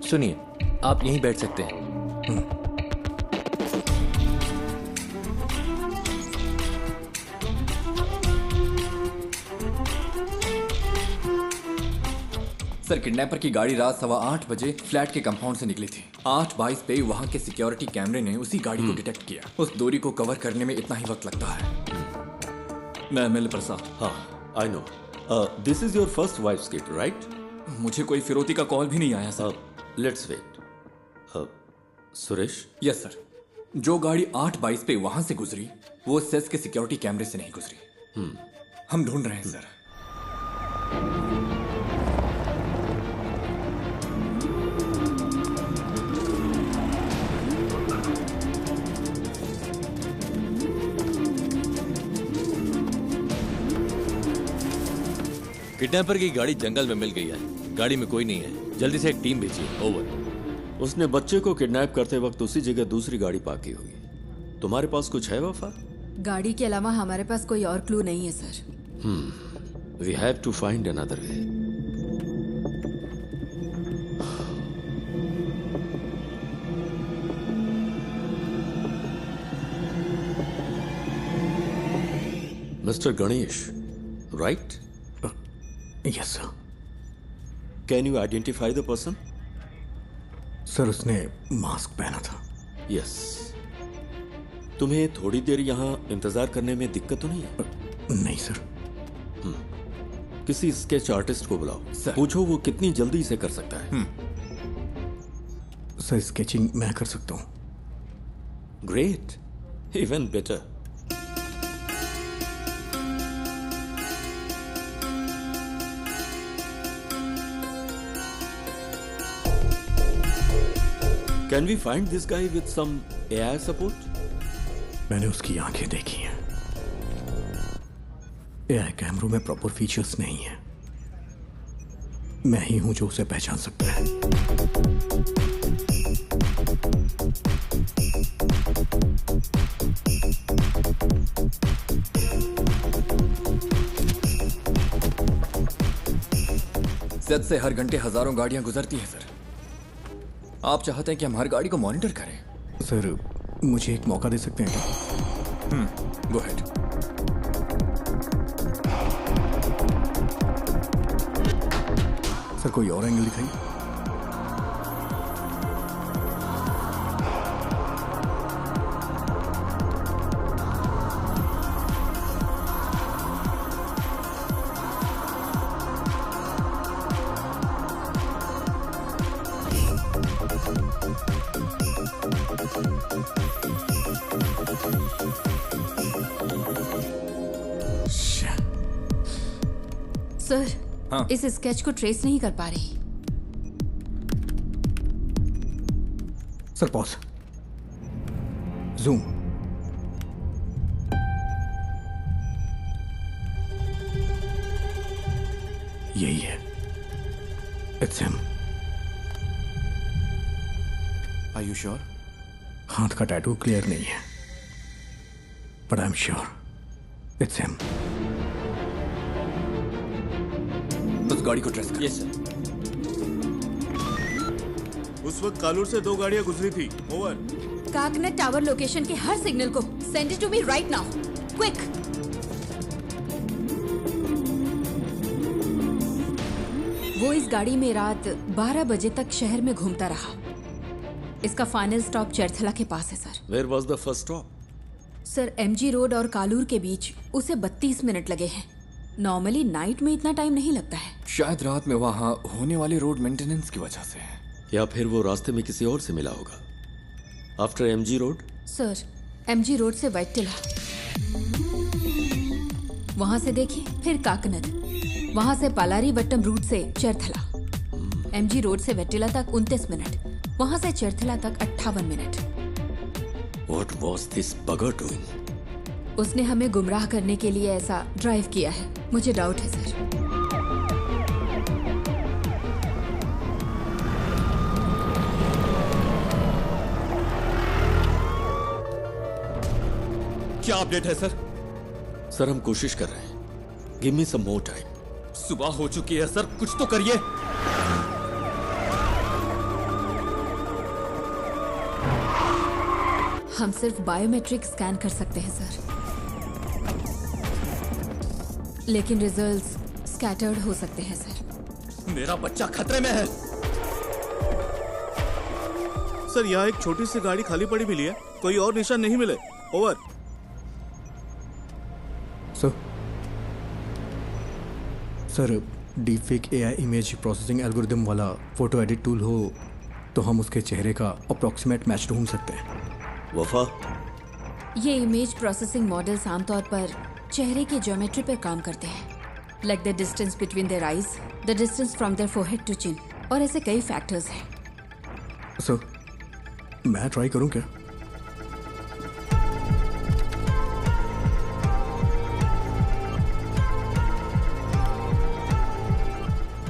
सुनिए, आप यहीं बैठ सकते हैं। सर किडनैपर की गाड़ी रात 8:15 बजे फ्लैट के कंपाउंड से निकली थी। 8:22 पे वहाँ के सिक्योरिटी कैमरे ने उसी गाड़ी को डिटेक्ट किया। उस दूरी को कवर करने में इतना ही वक्त लगता है। मैं एमएल प्रसाद। हाँ, I know. This is your first wife's kit, right? मुझे कोई फिरौती का कॉल भी नहीं आया sir. Let's wait. Suresh? Yes sir. जो गाड़ी 8:22 पे वहां से गुजरी वो सेस के सिक्योरिटी कैमरे से नहीं गुजरी। हम ढूंढ रहे हैं सर। किडनैपर की गाड़ी जंगल में मिल गई है। गाड़ी में कोई नहीं है। जल्दी से एक टीम भेजिए। ओवर। उसने बच्चे को किडनैप करते वक्त उसी जगह दूसरी गाड़ी पार्क की होगी। तुम्हारे पास कुछ है वफा? गाड़ी के अलावा हमारे पास कोई और क्लू नहीं है sir. We have to find another way. Mister Ganesh, right? Yes sir. Can you identify the person? Sir उसने मास्क पहना था। यस। तुम्हें थोड़ी देर यहाँ इंतजार करने में दिक्कत तो नहीं है? नहीं सर। किसी स्केच आर्टिस्ट को बुलाओ। पूछो वो कितनी जल्दी इसे कर सकता है। सर स्केचिंग मैं कर सकता हूँ। Great, even better. Can we find this guy with some AI support? मैंने उसकी आंखें देखी हैं। AI कैमरों में प्रॉपर फीचर्स नहीं है। मैं ही हूं जो उसे पहचान सकता है। सेट से हर घंटे हजारों गाड़ियां गुजरती हैं सर। आप चाहते हैं कि हम हर गाड़ी को मॉनिटर करें? सर मुझे एक मौका दे सकते हैं क्या? Go ahead. सर कोई और एंगल दिखाइए। सर इस स्केच को ट्रेस नहीं कर पा रही। Sir pause. जूम। यही है। It's him. Are you sure? हाथ का टैटू क्लियर नहीं है, but I am sure it's him. उस गाड़ी को ट्रेस कर। Yes sir. उस वक्त कालूर से 2 गाड़ियां गुजरी थी। ओवर। काकनेट टावर लोकेशन के हर सिग्नल को send it to me right now, quick. वो इस गाड़ी में रात 12 बजे तक शहर में घूमता रहा। इसका फाइनल स्टॉप चरथला के पास है sir. Where was the first stop? Sir MG road और कालूर के बीच उसे 32 मिनट लगे हैं। नॉर्मली नाइट में इतना टाइम नहीं लगता है। शायद रात में वहाँ होने वाले रोड मेंटेनेंस की वजह से है, या फिर वो रास्ते में किसी और से मिला होगा। After MG road? Sir MG road से वैटिला, वहां से देखिए, फिर काकनद, वहां से पालारी वट्टम रूट से चरथला। एमजी रोड से वैटिला तक 29 मिनट, वहां से चरथला तक 58 minute. What was this bugger doing? उसने हमें गुमराह करने के लिए ऐसा ड्राइव किया है। मुझे डाउट है सर। क्या अपडेट है सर? सर हम कोशिश कर रहे हैं। गिव मी सम मोर टाइम। सुबह हो चुकी है सर, कुछ तो करिए। हम सिर्फ बायोमेट्रिक स्कैन कर सकते हैं सर, लेकिन रिजल्ट्स स्कैटर्ड हो सकते हैं सर। मेरा बच्चा खतरे में है। सर यहाँ एक छोटी सी गाड़ी खाली पड़ी मिली है, कोई और निशान नहीं मिले। Over. Sir deepfake AI image processing algorithm वाला फोटो एडिट टूल हो तो हम उसके चेहरे का अप्रॉक्सीमेट मैच ढूंढ सकते हैं। वफा, ये इमेज प्रोसेसिंग मॉडल्स आमतौर पर चेहरे की ज्योमेट्री पर काम करते हैं, like the distance between their eyes, the distance from their forehead to chin, और ऐसे कई फैक्टर्स हैं। सर मैं ट्राई करूं क्या?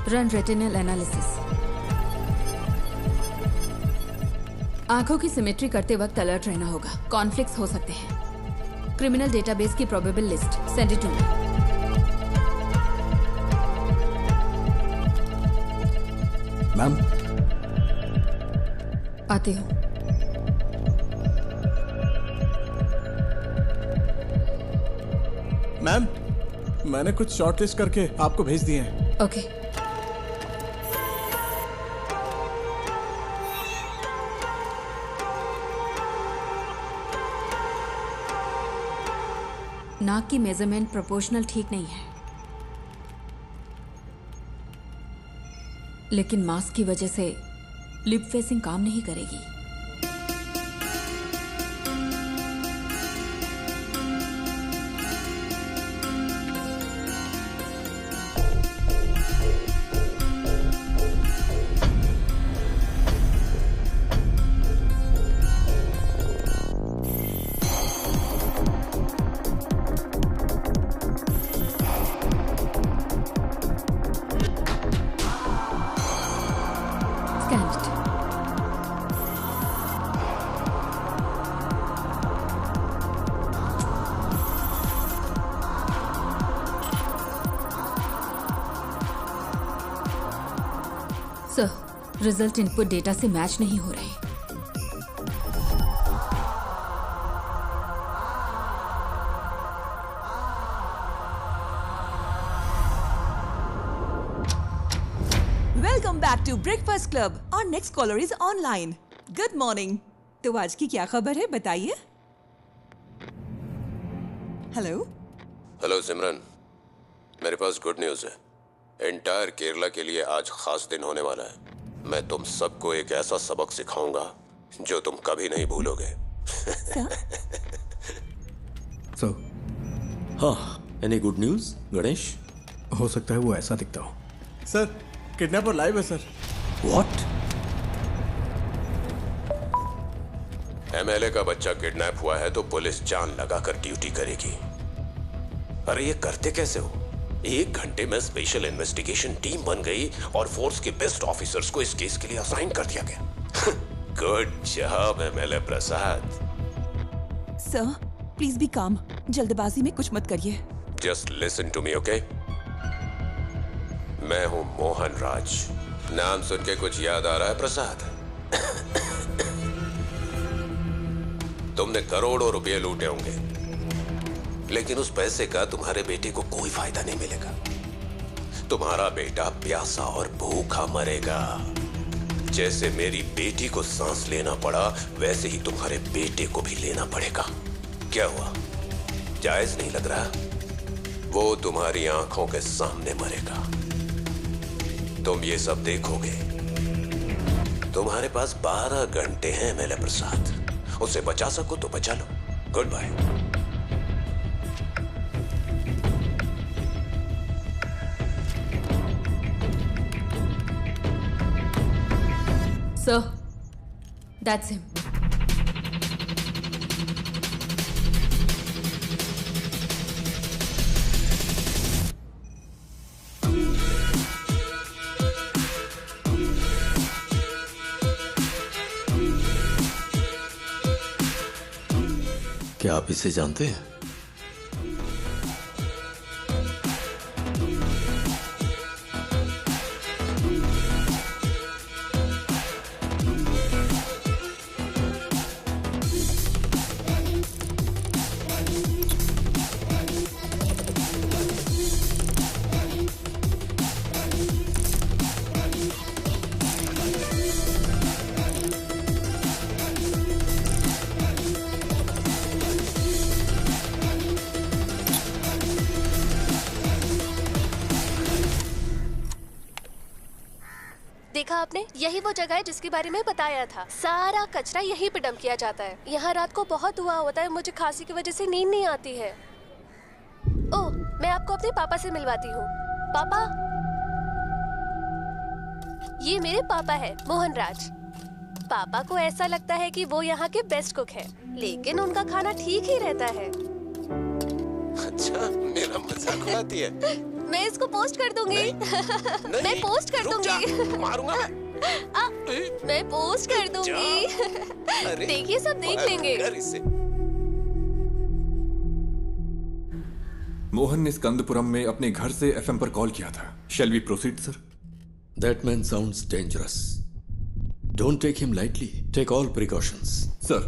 Run retinal analysis. आंखों की सिमेट्री करते वक्त अलर्ट रहना होगा, कॉन्फ्लिक्ट्स हो सकते हैं। क्रिमिनल डेटाबेस की probable list send it to me. Ma'am आते हो? मैम मैंने कुछ शॉर्टलिस्ट करके आपको भेज दिए हैं। ओके। नाक की मेजरमेंट प्रोपोर्शनल ठीक नहीं है, लेकिन मास्क की वजह से लिप फेसिंग काम नहीं करेगी। सर, रिजल्ट इनपुट डेटा से मैच नहीं हो रहे। Welcome back to breakfast club. और next caller is online. Good morning. तो आज की क्या खबर है, बताइए। हेलो। हेलो सिमरन, मेरे पास गुड न्यूज़ है। एंटायर केरला के लिए आज खास दिन होने वाला है। मैं तुम सबको एक ऐसा सबक सिखाऊंगा जो तुम कभी नहीं भूलोगे। सो हाँ, एनी गुड न्यूज गणेश? हो सकता है वो ऐसा दिखता हो। सर किडनैपर लाइव है सर। व्हाट? एमएलए का बच्चा किडनैप हुआ है तो पुलिस जान लगाकर ड्यूटी करेगी। अरे ये करते कैसे हो? 1 घंटे में स्पेशल इन्वेस्टिगेशन टीम बन गई और फोर्स के बेस्ट ऑफिसर्स को इस केस के लिए असाइन कर दिया गया। Good job MLA Prasad. Sir please be calm, जल्दबाजी में कुछ मत करिए। Just listen to me, okay? मैं हूं मोहन राज। नाम सुन के कुछ याद आ रहा है प्रसाद? तुमने करोड़ों रुपए लूटे होंगे, लेकिन उस पैसे का तुम्हारे बेटे को कोई फायदा नहीं मिलेगा। तुम्हारा बेटा प्यासा और भूखा मरेगा। जैसे मेरी बेटी को सांस लेना पड़ा, वैसे ही तुम्हारे बेटे को भी लेना पड़ेगा। क्या हुआ, जायज नहीं लग रहा? वो तुम्हारी आंखों के सामने मरेगा, तुम ये सब देखोगे। तुम्हारे पास 12 घंटे हैं एमएलए प्रसाद, उसे बचा सको तो बचा लो। Goodbye. Sir, that's him. क्या आप इसे जानते हैं? आपने? यही वो जगह है जिसके बारे में बताया था। सारा कचरा यहीं पे डंप किया जाता है। यहाँ रात को बहुत धुआं होता है, मुझे खांसी की वजह से नींद नहीं आती है। ओह, मैं आपको अपने पापा से मिलवाती हूँ। पापा, ये मेरे पापा है, मोहन राज। पापा को ऐसा लगता है कि वो यहाँ के बेस्ट कुक हैं, लेकिन उनका खाना ठीक ही रहता है। अच्छा, मेरा मजाक उड़ाती है। मैं इसको पोस्ट कर दूंगी। मैं पोस्ट कर दूंगी। मारूंगा मैं पोस्ट कर दूंगी। देखिए, सब देख लेंगे। मोहन ने स्कंदपुरम में अपने घर से एफएम पर कॉल किया था। Shall we proceed sir? That man sounds dangerous. Don't take him lightly. Take all precautions. Sir.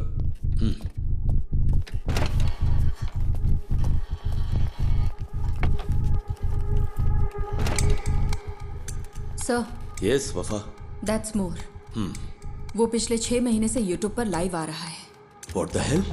Sir. Yes, Wafa. That's more. वो पिछले 6 महीने से YouTube पर लाइव आ रहा है। What the hell?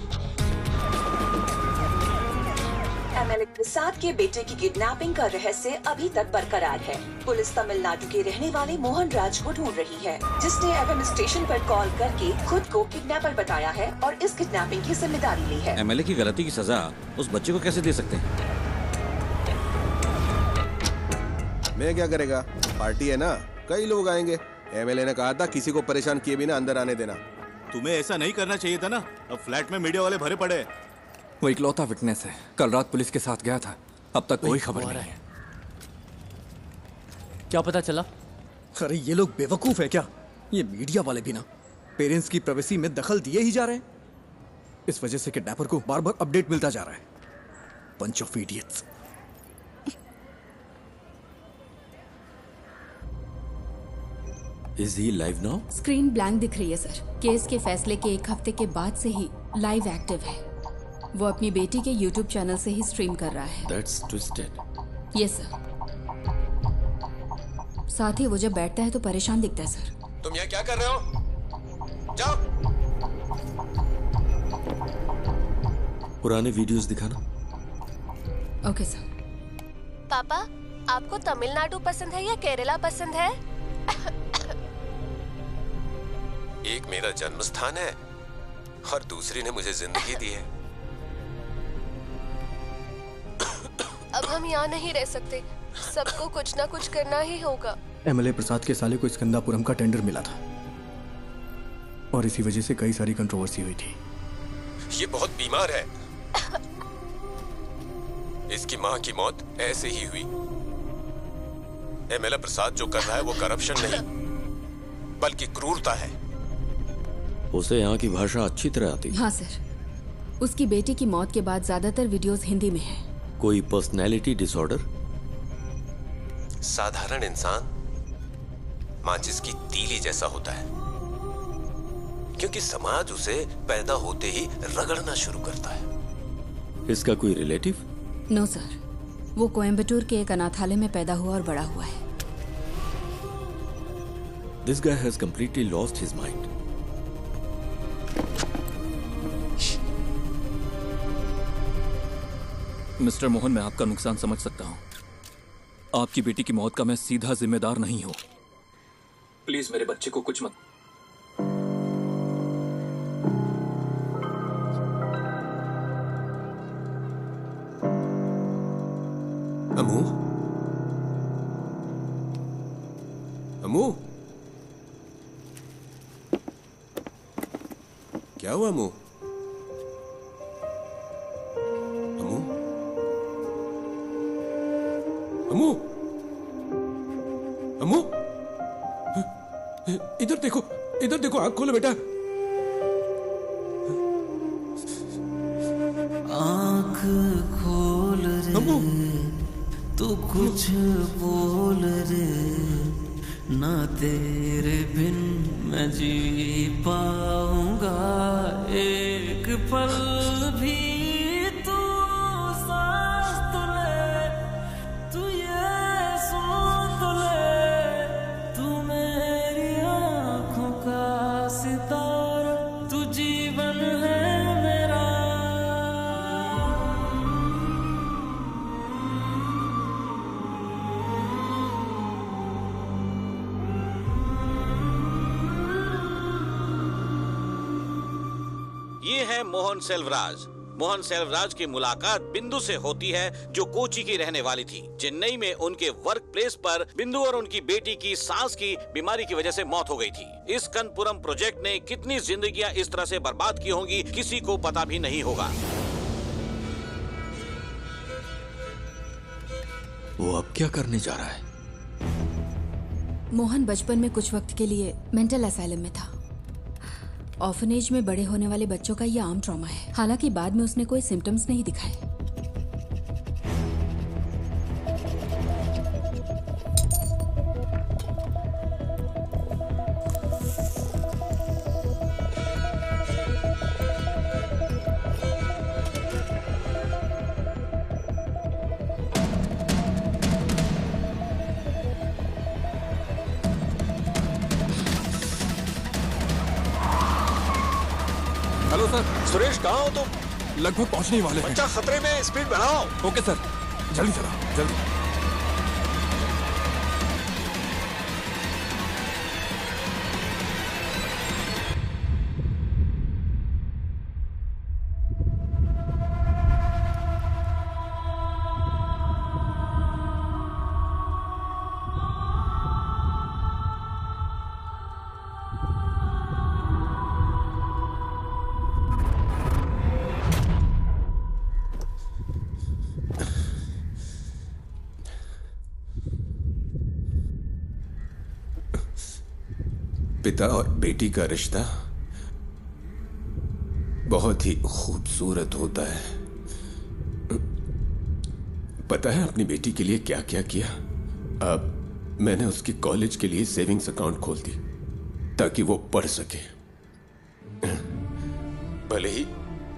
एमएलए प्रसाद के बेटे की किडनैपिंग का रहस्य अभी तक बरकरार है। पुलिस तमिलनाडु के रहने वाले मोहन राज को ढूंढ रही है, जिसने एफएम स्टेशन पर कॉल करके खुद को किडनैपर बताया है और इस किडनैपिंग की जिम्मेदारी ली है। एमएलए की गलती की सजा उस बच्चे को कैसे दे सकते हैं? मैं क्या करेगा, पार्टी है ना, कई लोग आएंगे। एमएलए ने कहा था किसी को परेशान किए बिना अंदर आने देना। तुम्हें ऐसा नहीं करना चाहिए था ना। अब फ्लैट में मीडिया वाले भरे पड़े। वो इकलौता विटनेस है, कल रात पुलिस के साथ गया था, अब तक कोई खबर नहीं है। क्या पता चला? अरे ये लोग बेवकूफ है क्या? ये मीडिया वाले भी ना पेरेंट्स की प्राइवेसी में दखल दिए ही जा रहे हैं। इस वजह से किडनैपर को बार बार अपडेट मिलता जा रहा है। Bunch of idiots. Is he live now? Screen blank दिख रही है सर। केस के फैसले के 1 हफ्ते के बाद से ही लाइव एक्टिव है। वो अपनी बेटी के YouTube चैनल से ही स्ट्रीम कर रहा है। That's twisted. Yes sir. साथ ही वो जब बैठता है तो परेशान दिखता है सर। तुम यहाँ क्या कर रहे हो? जाओ। पुराने वीडियोस दिखाना। Okay sir. पापा, आपको तमिलनाडु पसंद है या केरला पसंद है? एक मेरा जन्म स्थान है और दूसरी ने मुझे जिंदगी दी है। अब हम यहाँ नहीं रह सकते, सबको कुछ ना कुछ करना ही होगा। एमएलए प्रसाद के साले को स्कंदापुरम का टेंडर मिला था और इसी वजह से कई सारी कंट्रोवर्सी हुई थी। ये बहुत बीमार है। इसकी मां की मौत ऐसे ही हुई। एमएलए प्रसाद जो कर रहा है वो करप्शन नहीं बल्कि क्रूरता है। उसे यहाँ की भाषा अच्छी तरह आती है। हाँ सर। उसकी बेटी की मौत के बाद ज्यादातर वीडियोस हिंदी में है। कोई पर्सनैलिटी डिसऑर्डर? साधारण इंसान माचिस की तीली जैसा होता है, क्योंकि समाज उसे पैदा होते ही रगड़ना शुरू करता है। इसका कोई रिलेटिव? नो सर, वो कोयम्बटूर के एक अनाथालय में पैदा हुआ और बड़ा हुआ है। This guy has completely lost his mind. Mister Mohan, मैं आपका नुकसान समझ सकता हूं। आपकी बेटी की मौत का मैं सीधा जिम्मेदार नहीं हूं। प्लीज मेरे बच्चे को कुछ मत। अमू, अमू, क्या हुआ अमू? अमू, अमू, अमू, इधर देखो, इधर देखो, आंख खोलो बेटा। आंख खोल रे, तू कुछ बोल रे, ना तेरे बिन मैं जी पाऊंगा एक पल भी। तू सांस तो ले, तू ये सुन तो ले, तू मेरी आंखों का सितारा, तू जीवन है मेरा। ये है मोहन सेल्वराज। मोहन सेल्वराज की मुलाकात बिंदु से होती है, जो कोची की रहने वाली थी। चेन्नई में उनके वर्क प्लेस पर बिंदु और उनकी बेटी की सांस की बीमारी की वजह से मौत हो गई थी। इस कनपुरम प्रोजेक्ट ने कितनी जिंदगियां इस तरह से बर्बाद की होंगी, किसी को पता भी नहीं होगा। वो अब क्या करने जा रहा है? मोहन बचपन में कुछ वक्त के लिए मेंटल असाइलम में था। ऑर्फनेज में बड़े होने वाले बच्चों का यह आम ट्रॉमा है। हालांकि बाद में उसने कोई सिम्टम्स नहीं दिखाए। Hello sir. सुरेश, कहाँ हो तुम? लगभग पहुंचने ही वाले हैं। बच्चा खतरे में, स्पीड बढ़ाओ। ओके सर, जल्दी चलाओ, जल्दी। पिता और बेटी का रिश्ता बहुत ही खूबसूरत होता है। पता है अपनी बेटी के लिए क्या क्या किया? अब मैंने उसकी कॉलेज के लिए सेविंग्स अकाउंट खोल दी ताकि वो पढ़ सके। भले ही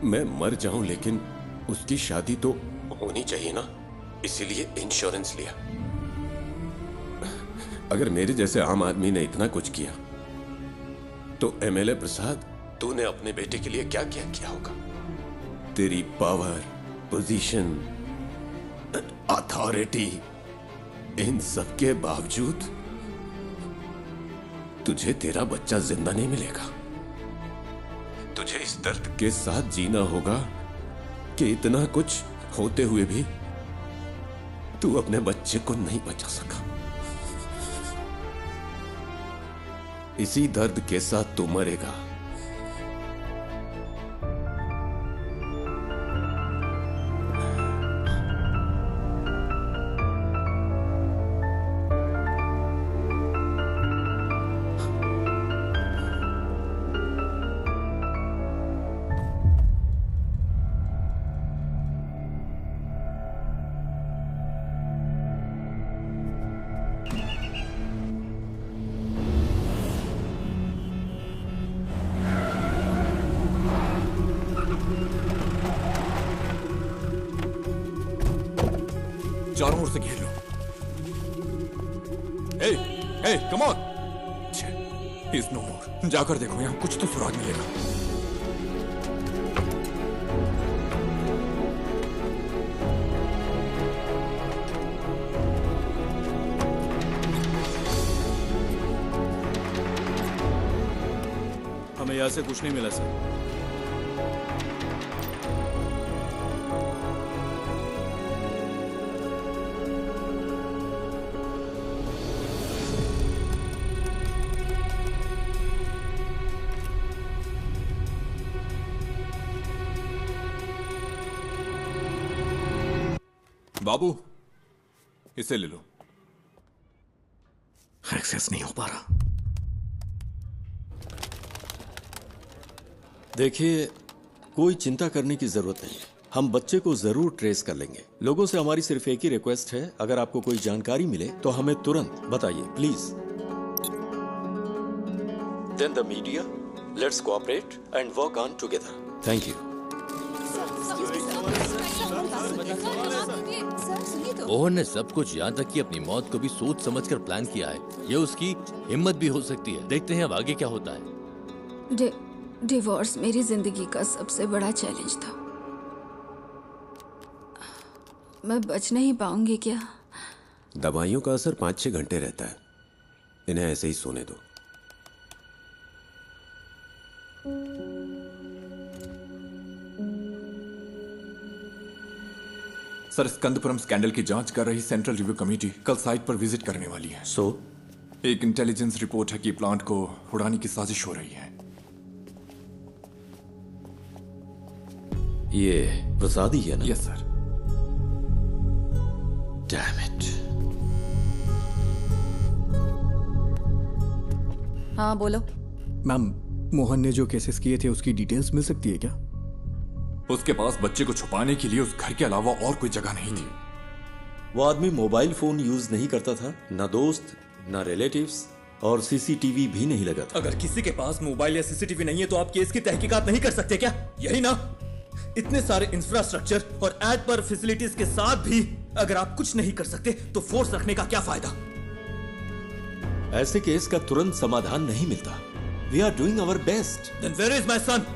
मैं मर जाऊं, लेकिन उसकी शादी तो होनी चाहिए ना, इसीलिए इंश्योरेंस लिया। अगर मेरे जैसे आम आदमी ने इतना कुछ किया तो एमएलए प्रसाद, तूने अपने बेटे के लिए क्या क्या किया होगा? तेरी पावर, पोजीशन, अथॉरिटी, इन सब के बावजूद तुझे तेरा बच्चा जिंदा नहीं मिलेगा। तुझे इस दर्द के साथ जीना होगा कि इतना कुछ होते हुए भी तू अपने बच्चे को नहीं बचा सका। इसी दर्द के साथ तू मरेगा। चारों ओर से घेर लो। हे, कम ऑन। इज नो मोर। जाकर देखो, यहां कुछ तो सुराग मिलेगा। हमें यहां से कुछ नहीं मिला सर। बाबू, इसे ले लो। एक्सेस नहीं हो पा रहा। देखिए, कोई चिंता करने की जरूरत नहीं। हम बच्चे को जरूर ट्रेस कर लेंगे। लोगों से हमारी सिर्फ एक ही रिक्वेस्ट है, अगर आपको कोई जानकारी मिले तो हमें तुरंत बताइए, please. Then the media, let's cooperate and work on together. Thank you. Mohan ने सब कुछ, यहाँ तक कि अपनी मौत को भी सोच समझकर प्लान किया है। ये उसकी हिम्मत भी हो सकती है। देखते हैं अब आगे क्या होता है। डिवोर्स मेरी जिंदगी का सबसे बड़ा चैलेंज था। मैं बच नहीं पाऊंगी क्या? दवाइयों का असर 5-6 घंटे रहता है। इन्हें ऐसे ही सोने दो। सर, स्कंदपुरम स्कैंडल की जांच कर रही सेंट्रल रिव्यू कमेटी कल साइट पर विजिट करने वाली है। एक इंटेलिजेंस रिपोर्ट है कि प्लांट को उड़ाने की साजिश हो रही है। ये प्रसादी है ना? Yes sir. Damn it. हाँ बोलो। मैम, मोहन ने जो केसेस किए थे उसकी डिटेल्स मिल सकती है क्या? उसके पास बच्चे को छुपाने के लिए उस घर के अलावा और कोई जगह नहीं थी। वो आदमी मोबाइल फोन यूज नहीं करता था, ना दोस्त ना रिलेटिव्स, और सीसीटीवी भी नहीं लगा था। अगर किसी के पास मोबाइल या सीसीटीवी नहीं है तो आप केस की तहकीकात नहीं कर सकते क्या? यही ना? इतने सारे इंफ्रास्ट्रक्चर और एड पर फैसिलिटीज के साथ भी अगर आप कुछ नहीं कर सकते तो फोर्स रखने का क्या फायदा? ऐसे केस का तुरंत समाधान नहीं मिलता। We are doing our best. Then where is my son?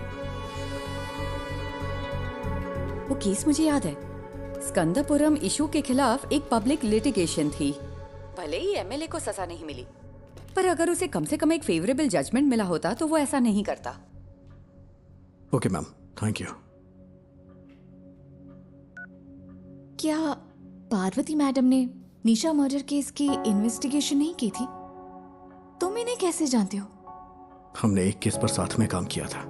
वो केस मुझे याद है। स्कंदपुरम इशू के खिलाफ एक पब्लिक लिटिगेशन थी। भले ही एमएलए को सजा नहीं मिली, पर अगर उसे कम से कम एक फेवरेबल जजमेंट मिला होता तो वो ऐसा नहीं करता। Okay ma'am, thank you. क्या पार्वती मैडम ने निशा मर्डर केस की इन्वेस्टिगेशन नहीं की थी? तुम इन्हें कैसे जानते हो? हमने एक केस पर साथ में काम किया था।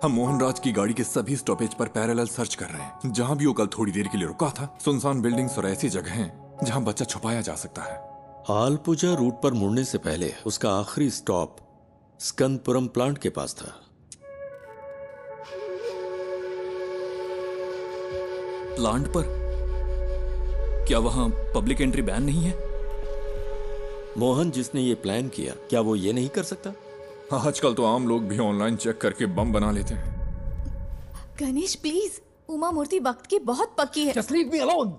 हम मोहनराज की गाड़ी के सभी स्टॉपेज पर पैरेलल सर्च कर रहे हैं। जहां भी वो कल थोड़ी देर के लिए रुका था, सुनसान बिल्डिंग्स और ऐसी जगह हैं जहां बच्चा छुपाया जा सकता है। आलपुजा रूट पर मुड़ने से पहले उसका आखिरी स्टॉप स्कंदपुरम प्लांट के पास था। प्लांट पर? क्या वहां पब्लिक एंट्री बैन नहीं है? मोहन जिसने ये प्लान किया, क्या वो ये नहीं कर सकता? आजकल तो आम लोग भी ऑनलाइन चेक करके बम बना लेते हैं। गणेश प्लीज, उमा मूर्ति वक्त की बहुत पक्की है। Just leave me alone.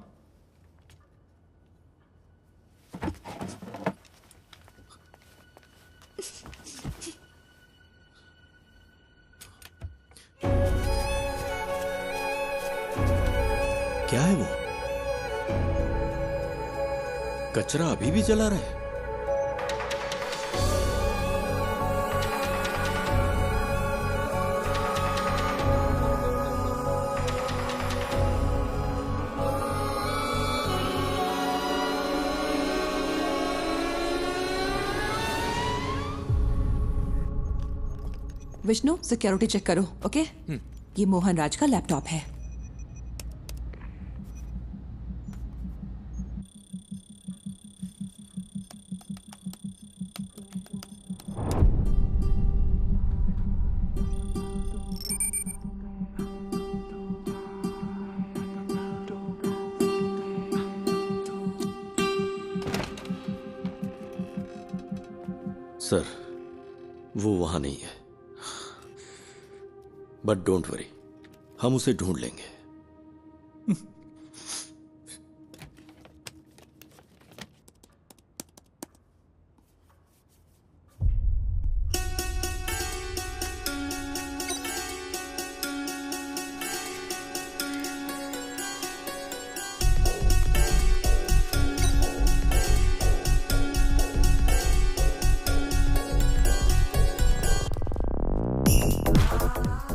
क्या है वो? कचरा अभी भी जला रहा है। विष्णु, सिक्योरिटी चेक करो, ओके? ये मोहन राज का लैपटॉप है। सर, वो वहां नहीं है, बट डोंट वरी, हम उसे ढूंढ लेंगे।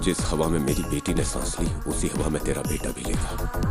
जिस हवा में मेरी बेटी ने सांस ली, उसी हवा में तेरा बेटा भी लेगा।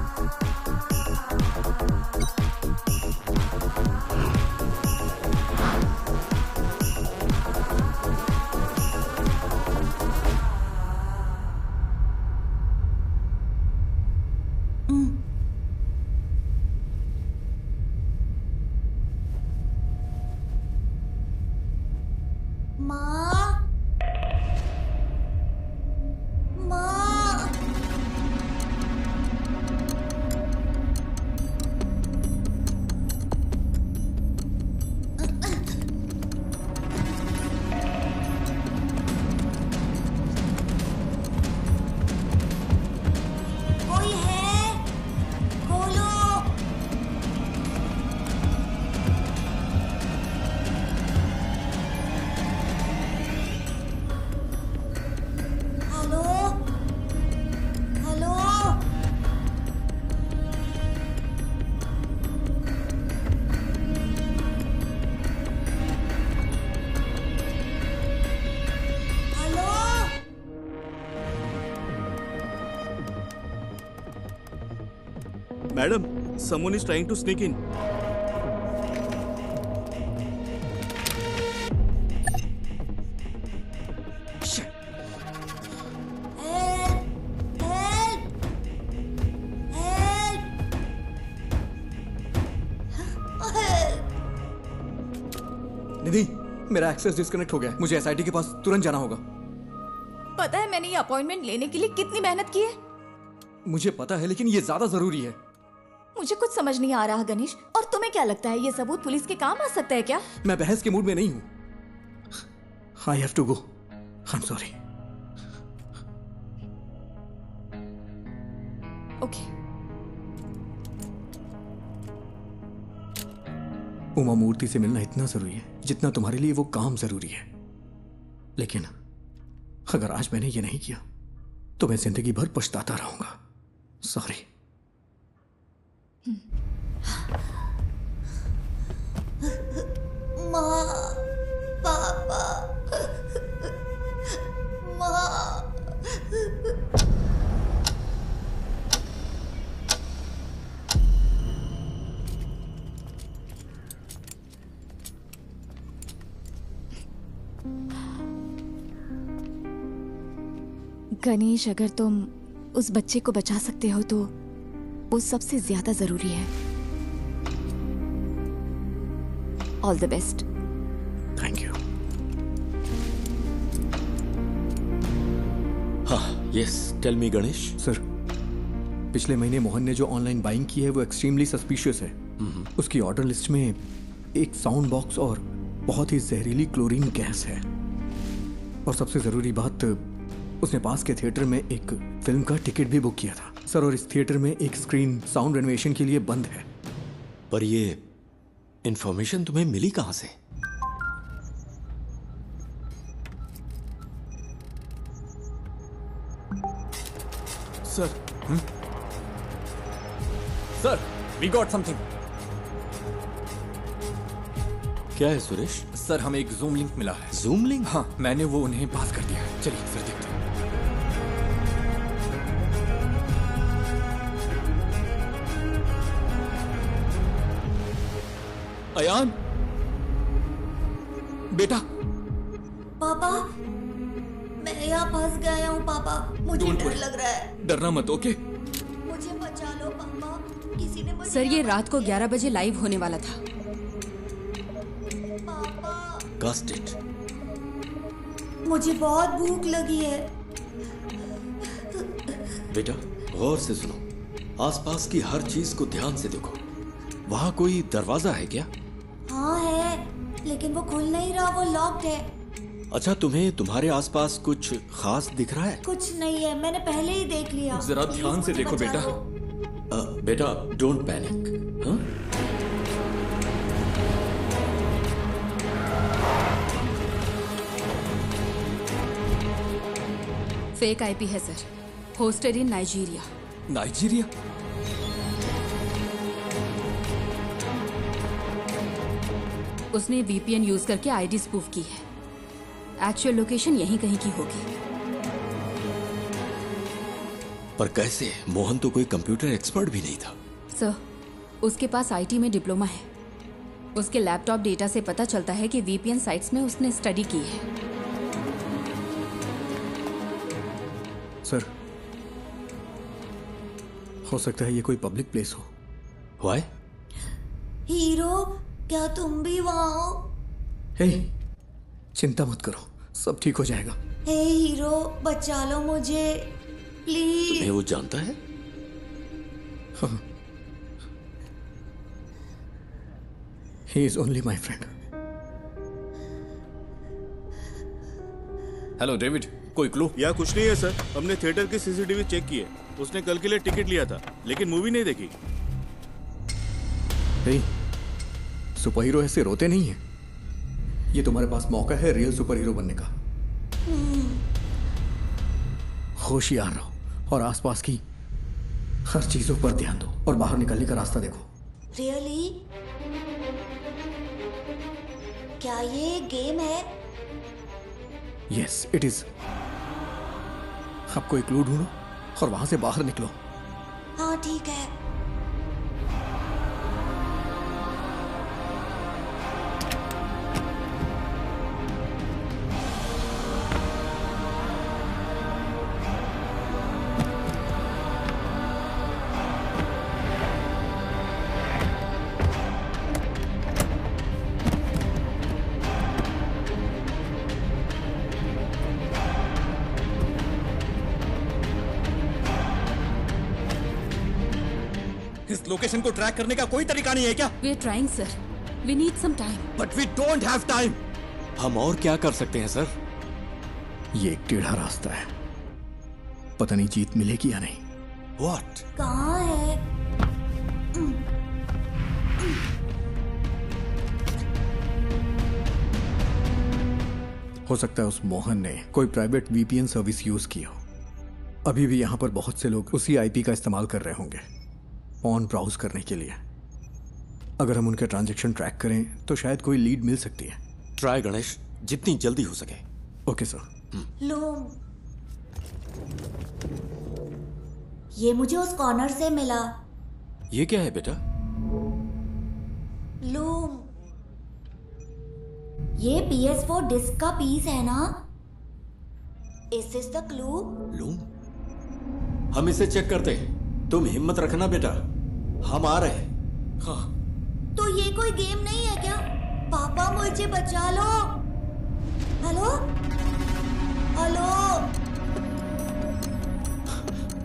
Madam, someone is trying to sneak in. निधि, मेरा एक्सेस डिस्कनेक्ट हो गया है। मुझे एसआईटी के पास तुरंत जाना होगा। पता है मैंने ये अपॉइंटमेंट लेने के लिए कितनी मेहनत की है? मुझे पता है, लेकिन ये ज्यादा जरूरी है। मुझे कुछ समझ नहीं आ रहा गणेश। और तुम्हें क्या लगता है ये सबूत पुलिस के काम आ सकता है क्या? मैं बहस के मूड में नहीं हूं। I have to go. I am sorry. Okay. Uma Murthy से मिलना इतना जरूरी है जितना तुम्हारे लिए वो काम जरूरी है। लेकिन अगर आज मैंने ये नहीं किया तो मैं जिंदगी भर पछताता रहूंगा। सॉरी। माँ, पापा, माँ। गणेश, अगर तुम उस बच्चे को बचा सकते हो तो वो सबसे ज्यादा जरूरी है। All the best. Thank you. हाँ, yes, tell me Ganesh. Sir, पिछले महीने मोहन ने जो ऑनलाइन बाइंग की है वो एक्सट्रीमली सस्पिशियस है। उसकी ऑर्डर लिस्ट में एक साउंड बॉक्स और बहुत ही जहरीली क्लोरीन गैस है। और सबसे जरूरी बात, उसने पास के थिएटर में एक फिल्म का टिकट भी बुक किया था सर। और इस थिएटर में एक स्क्रीन साउंड रेनोवेशन के लिए बंद है। पर ये इंफॉर्मेशन तुम्हें मिली कहां से? Sir, sir, we got something. क्या है सुरेश? सर, हमें एक जूम लिंक मिला है। Zoom link? हाँ, मैंने वो उन्हें पास कर दिया है। चलिए सर, देखते हैं। अयान, बेटा। पापा, मैं यहाँ फंस गया हूँ पापा। मुझे Don't डर worry. लग रहा है। डरना मत, ओके? मुझे बचा लो पापा। किसी ने मुझे सर, ये रात को 11 बजे लाइव होने वाला था। Cast it. मुझे बहुत भूख लगी है। बेटा, गौर से सुनो। आसपास की हर चीज को ध्यान से देखो। वहां कोई दरवाजा है क्या? हाँ है, लेकिन वो खुल नहीं रहा, वो लॉक्ड है। अच्छा, तुम्हें तुम्हारे आसपास कुछ खास दिख रहा है? कुछ नहीं है, मैंने पहले ही देख लिया। जरा ध्यान से देखो बेटा। बेटा, डोंट पैनिक। हाँ? फेक आईपी है सर, होस्टेड इन नाइजीरिया। नाइजीरिया? उसने वीपीएन यूज करके आईडी स्पूफ की है। एक्चुअल लोकेशन यहीं कहीं की होगी। पर कैसे? मोहन तो कोई कंप्यूटर एक्सपर्ट भी नहीं था। सर, उसके पास आईटी में डिप्लोमा है। उसके लैपटॉप डेटा से पता चलता है कि वीपीएन साइट्स में उसने स्टडी की है। सर, हो सकता है ये कोई पब्लिक प्लेस हो। Why? हीरो, क्या तुम भी वहाँ हो? हे, चिंता मत करो, सब ठीक हो जाएगा। हे हीरो, बचा लो मुझे प्लीज। तुम्हें वो जानता है? हाँ। He is only my friend. Hello David, कोई क्लू? यहाँ कुछ नहीं है सर। हमने थिएटर की सीसीटीवी चेक की है। उसने कल के लिए टिकट लिया था, लेकिन मूवी नहीं देखी। हे, सुपर हीरो ऐसे रोते नहीं है। ये तुम्हारे पास मौका है रियल सुपर हीरो बनने का। होशियार रहो और आसपास की हर चीजों पर ध्यान दो और बाहर निकलने का रास्ता देखो। रियली? क्या ये गेम है? Yes, it is. अब कोई क्लू ढूंढो और वहां से बाहर निकलो। हाँ ठीक है। लोकेशन को ट्रैक करने का कोई तरीका नहीं है क्या? We are trying sir, we need some time. But we don't have time. हम और क्या कर सकते हैं सर? ये एक टेढ़ा रास्ता है, पता नहीं जीत मिलेगी या नहीं। What? कहाँ है? हो सकता है उस मोहन ने कोई प्राइवेट वीपीएन सर्विस यूज की हो। अभी भी यहाँ पर बहुत से लोग उसी आईपी का इस्तेमाल कर रहे होंगे ऑन ब्राउज करने के लिए। अगर हम उनके ट्रांजैक्शन ट्रैक करें तो शायद कोई लीड मिल सकती है। ट्राई गणेश, जितनी जल्दी हो सके। Okay sir. लूम, ये मुझे उस कॉर्नर से मिला। ये क्या है बेटा? लूम, ये PS4 डिस्क का पीस है ना? Is this the clue? Loom, हम इसे चेक करते हैं। तुम हिम्मत रखना बेटा, हम आ रहे हैं। हाँ। तो ये कोई गेम नहीं है क्या? पापा मुझे बचा लो। हेलो हेलो,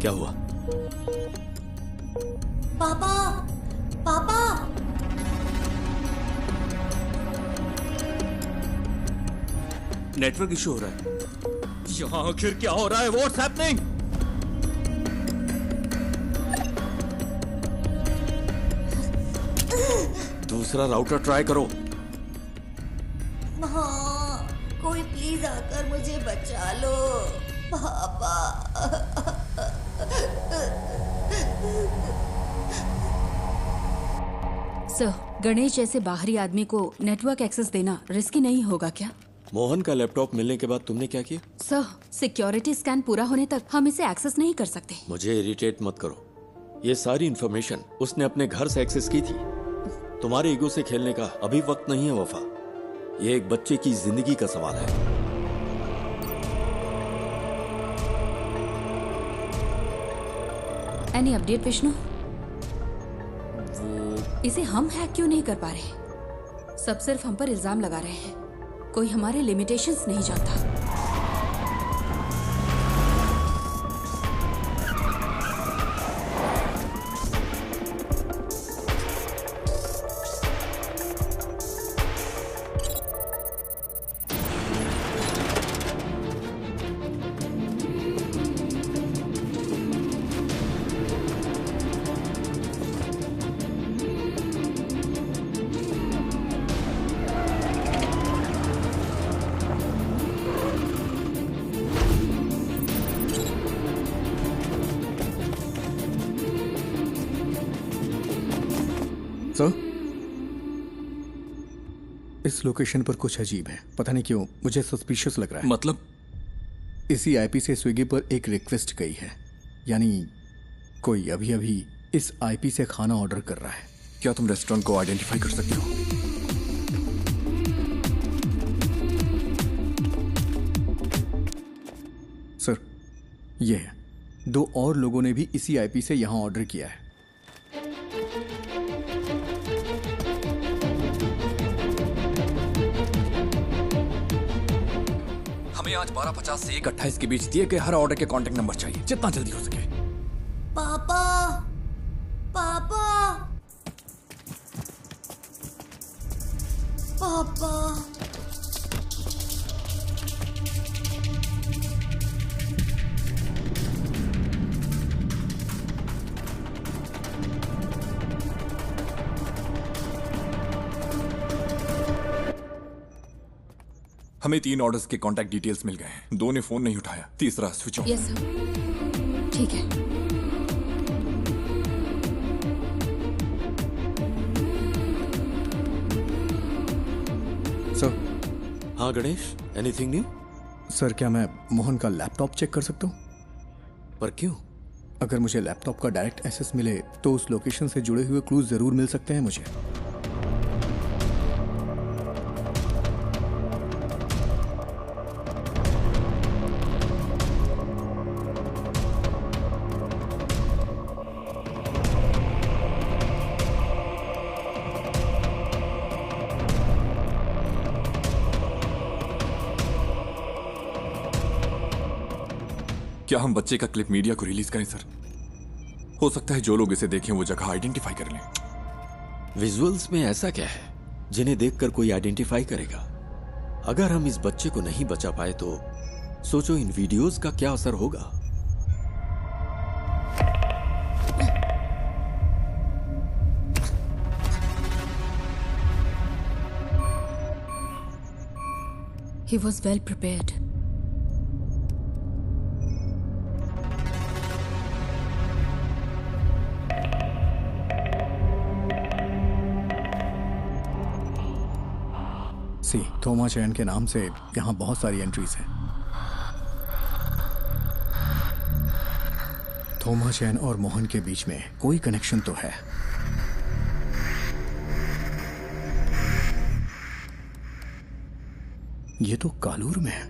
क्या हुआ? पापा पापा, नेटवर्क इशू हो रहा है। यहाँ आखिर क्या हो रहा है? What's happening? दूसरा राउटर ट्राई करो। हाँ, कोई प्लीज आकर मुझे बचा लो पापा। सर, गणेश जैसे बाहरी आदमी को नेटवर्क एक्सेस देना रिस्की नहीं होगा क्या? मोहन का लैपटॉप मिलने के बाद तुमने क्या किया? सर, सिक्योरिटी स्कैन पूरा होने तक हम इसे एक्सेस नहीं कर सकते। मुझे इरिटेट मत करो। ये सारी इंफॉर्मेशन उसने अपने घर से एक्सेस की थी। तुम्हारे ईगो से खेलने का अभी वक्त नहीं है वफा। ये एक बच्चे की जिंदगी का सवाल है। Any update Vishnu? इसे हम हैक क्यों नहीं कर पा रहे? सब सिर्फ हम पर इल्जाम लगा रहे हैं। कोई हमारे लिमिटेशंस नहीं जानता। सर, इस लोकेशन पर कुछ अजीब है। पता नहीं क्यों मुझे सस्पिशियस लग रहा है। मतलब? इसी आईपी से स्विगी पर एक रिक्वेस्ट गई है, यानी कोई अभी अभी इस आईपी से खाना ऑर्डर कर रहा है। क्या तुम रेस्टोरेंट को आइडेंटिफाई कर सकते हो? सर, ये है। 2 और लोगों ने भी इसी आईपी से यहां ऑर्डर किया है। हमें आज 12:50 से 1:28 के बीच दिए गए हर ऑर्डर के कांटेक्ट नंबर चाहिए, जितना जल्दी हो सके। पापा पापा पापा, हमें 3 ऑर्डर्स के कांटेक्ट डिटेल्स मिल गए हैं। 2 ने फोन नहीं उठाया, तीसरा स्विच ऑफ। यस सर, ठीक है। सर। हाँ गणेश, एनीथिंग न्यू? सर, क्या मैं मोहन का लैपटॉप चेक कर सकता हूँ? पर क्यों? अगर मुझे लैपटॉप का डायरेक्ट एक्सेस मिले तो उस लोकेशन से जुड़े हुए क्लूज जरूर मिल सकते हैं मुझे। क्या हम बच्चे का क्लिप मीडिया को रिलीज करें सर? हो सकता है जो लोग इसे देखें वो जगह आइडेंटिफाई कर लें। विजुअल्स में ऐसा क्या है जिन्हें देखकर कोई आइडेंटिफाई करेगा? अगर हम इस बच्चे को नहीं बचा पाए तो सोचो इन वीडियोस का क्या असर होगा। He was well prepared. सी थोमा चैन के नाम से यहाँ बहुत सारी एंट्रीज हैं। थोमा चैन और मोहन के बीच में कोई कनेक्शन तो है। ये तो कालूर में है।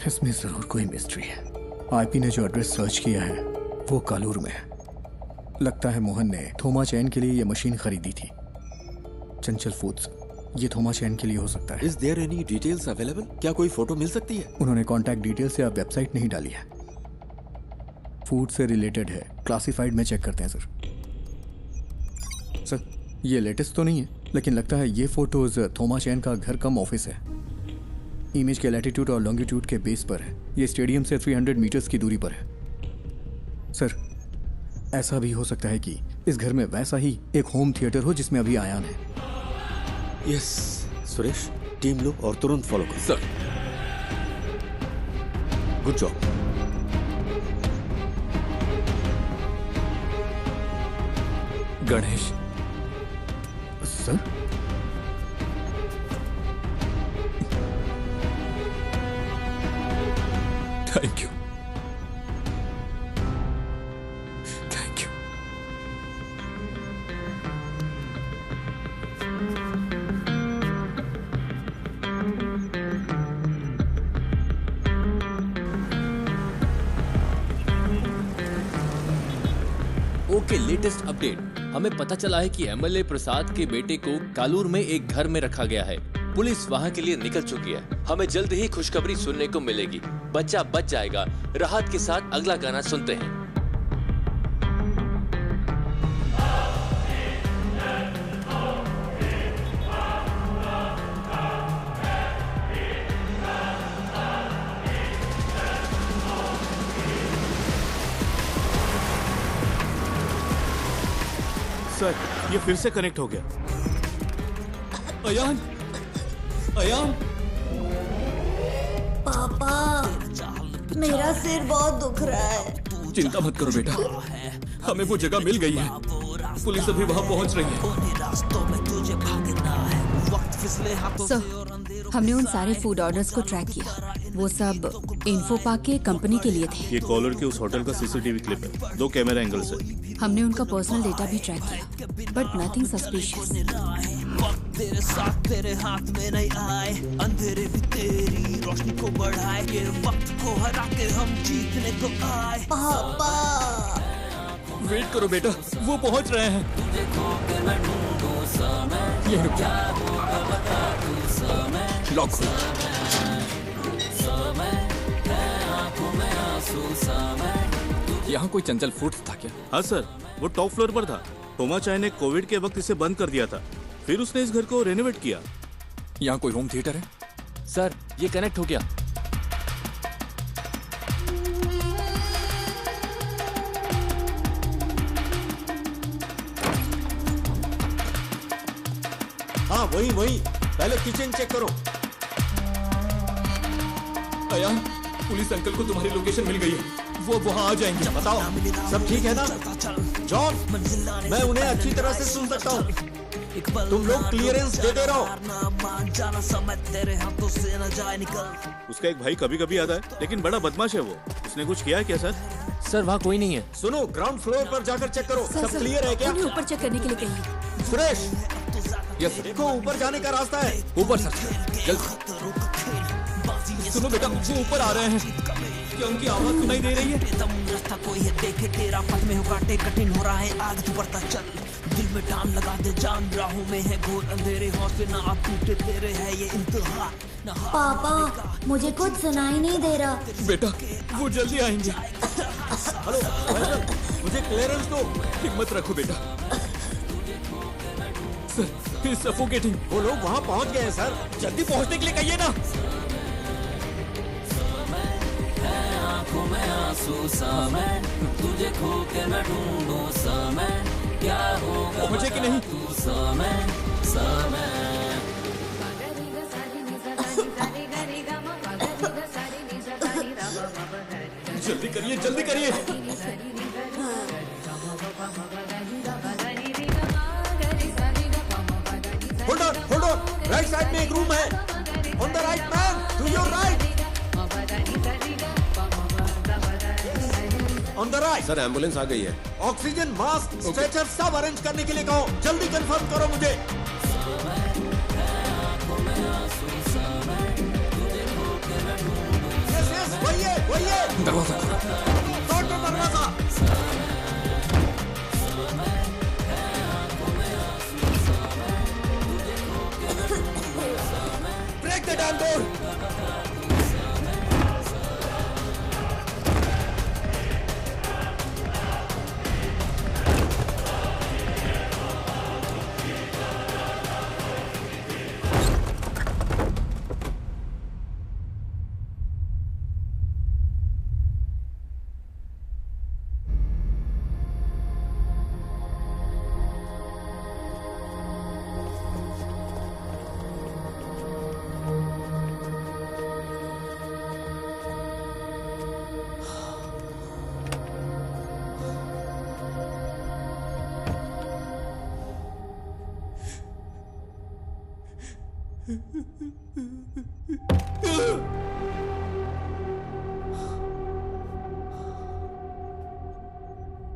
इसमें जरूर कोई मिस्ट्री है। आईपी ने जो एड्रेस सर्च किया है वो कालूर में है। लगता है मोहन ने थोमा चैन के लिए ये मशीन खरीदी थी। चंचल फूड्स, ये थोमा चैन के लिए हो सकता है। Is there any details available? क्या कोई फोटो मिल सकती है? उन्होंने कॉन्टैक्ट डिटेल्स या वेबसाइट नहीं डाली है। फूड से रिलेटेड है, क्लासिफाइड में चेक करते हैं सर। सर ये लेटेस्ट तो नहीं है, लेकिन लगता है ये फोटोज थोमा चैन का घर कम ऑफिस है। इमेज के लैटिट्यूड और लॉन्गिट्यूड के बेस पर है। ये स्टेडियम से 300 मीटर्स की दूरी पर है। सर ऐसा भी हो सकता है कि इस घर में वैसा ही एक होम थिएटर हो जिसमें अभी आयान है। यस सुरेश, टीम लो और तुरंत फॉलो करो। Sir good job. Ganesh sir, thank you, thank you. Okay, latest update. हमें पता चला है कि एमएलए प्रसाद के बेटे को कालूर में एक घर में रखा गया है। पुलिस वहां के लिए निकल चुकी है। हमें जल्द ही खुशखबरी सुनने को मिलेगी। बच्चा बच जाएगा। राहत के साथ अगला गाना सुनते हैं। सर ये फिर से कनेक्ट हो गया। अयान, अयान, पापा मेरा सिर बहुत दुख रहा है। चिंता मत करो बेटा, हमें वो जगह मिल गई है। पुलिस अभी वहां पहुंच रही है। सर, हमने उन सारे फूड ऑर्डर्स को ट्रैक किया। वो सब इन्फो पार्क के कंपनी के लिए थे। ये कॉलर के उस होटल का सीसीटीवी क्लिप है। 2 कैमरा एंगल से। हमने उनका पर्सनल डेटा भी ट्रैक किया, बट नथिंग सस्पिशियस। तेरे साथ तेरे हाथ में नहीं आए, अंधेरे भी तेरी रोशनी को बढ़ाए, ये वक्त को हरा के हम जीतने को आए। पापा वेट करो बेटा, वो पहुंच रहे हैं। ये रुक जा। लॉक यहाँ कोई चंचल फूड्स था क्या? हाँ सर, वो टॉप फ्लोर पर था। थोमा चाय ने कोविड के वक्त इसे बंद कर दिया था, फिर उसने इस घर को रेनोवेट किया। यहाँ कोई होम थिएटर है? सर ये कनेक्ट हो गया। हाँ वही पहले किचन चेक करो। अयान, पुलिस अंकल को तुम्हारी लोकेशन मिल गई है। वो वहाँ आ जाएंगे। बताओ सब ठीक है ना? जॉन, मैं उन्हें अच्छी तरह से सुन सकता हूँ। तुम लोग क्लियरेंस दे दे रहो। उसका एक भाई कभी कभी आता है, लेकिन बड़ा बदमाश है वो। उसने कुछ किया है क्या सर? सर वहाँ कोई नहीं है। सुनो, ग्राउंड फ्लोर पर जाकर चेक करो। सब क्लियर है क्या? उन्हें ऊपर चेक करने के लिए कहिए। सुरेश, यस देखो ऊपर जाने का रास्ता है। ऊपर सर, जल्द। सुनो बेटा, वो ऊपर आ रहे हैं। क्या उनकी आवाज सुनाई दे रही है? रास्ता कोई है देखे तेरा पथ में हो काटे, कठिन हो रहा है आगे तू बढ़ता चल। दिल में टान लगा दे जान, राहों में है घोर अंधेरे, हौसले ना आप टूटे तेरे है ये इंतहा। पापा मुझे कुछ सुनाई नहीं दे रहा। बेटा वो जल्दी आएंगे। हेलो मुझे क्लियरेंस दो। हिम्मत रखो बेटा। Sir, he is suffocating. वो लोग वहाँ पहुँच गए हैं सर, जल्दी पहुँचने के लिए कहिए ना। आंखों में आंसू समय, तुझे खो के मैं ढूंढूं समय, क्या होगा पहुँचे कि नहीं? तू समय समय। जल्दी करिए जल्दी करिए। होल्ड ऑन, राइट साइड में एक रूम है। On the right man, to your right. On the right. Sir ambulance आ गई है। ऑक्सीजन मास्क स्ट्रेचर सब अरेंज करने के लिए कहो। जल्दी कंफर्म करो मुझे। यस वही है। दरवाजा खोलो दरवाजा। Break the damn door.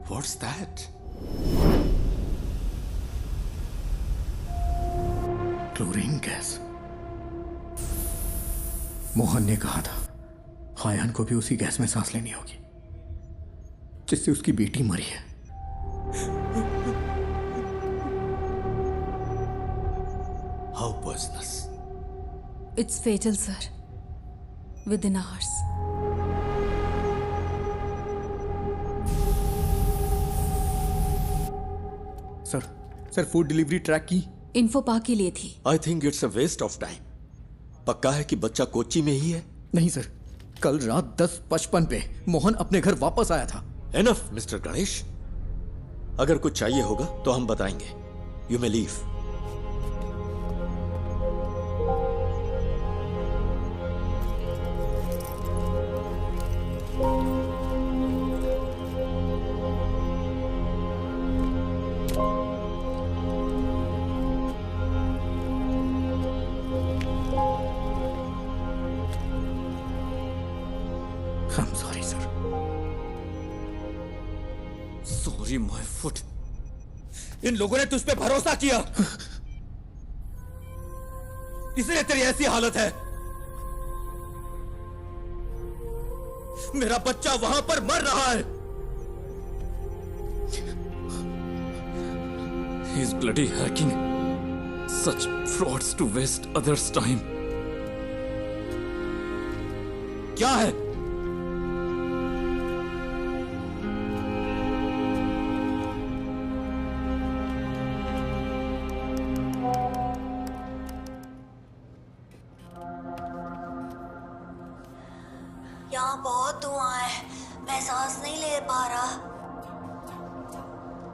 What's that? Chlorine gas. Mohan ने कहा था हायान को भी उसी गैस में सांस लेनी होगी जिससे उसकी बेटी मरी है। How poisonous? It's fatal, sir. Within hours. Sir food delivery track की इन्फो पा के लिए थी। I think it's a waste of time. पक्का है कि बच्चा कोच्चि में ही है? नहीं सर, कल रात 10:55 पे मोहन अपने घर वापस आया था। एनफ मिस्टर गणेश, अगर कुछ चाहिए होगा तो हम बताएंगे। You may leave. I'm sorry, sir. Sorry, my foot. इन लोगों ने तुझ पे भरोसा किया, इसलिए तेरी ऐसी हालत है। मेरा बच्चा वहां पर मर रहा है। He's bloody hacking such frauds to waste others' time. क्या है? यहाँ बहुत धुआं है, मैं सांस नहीं ले पा रहा।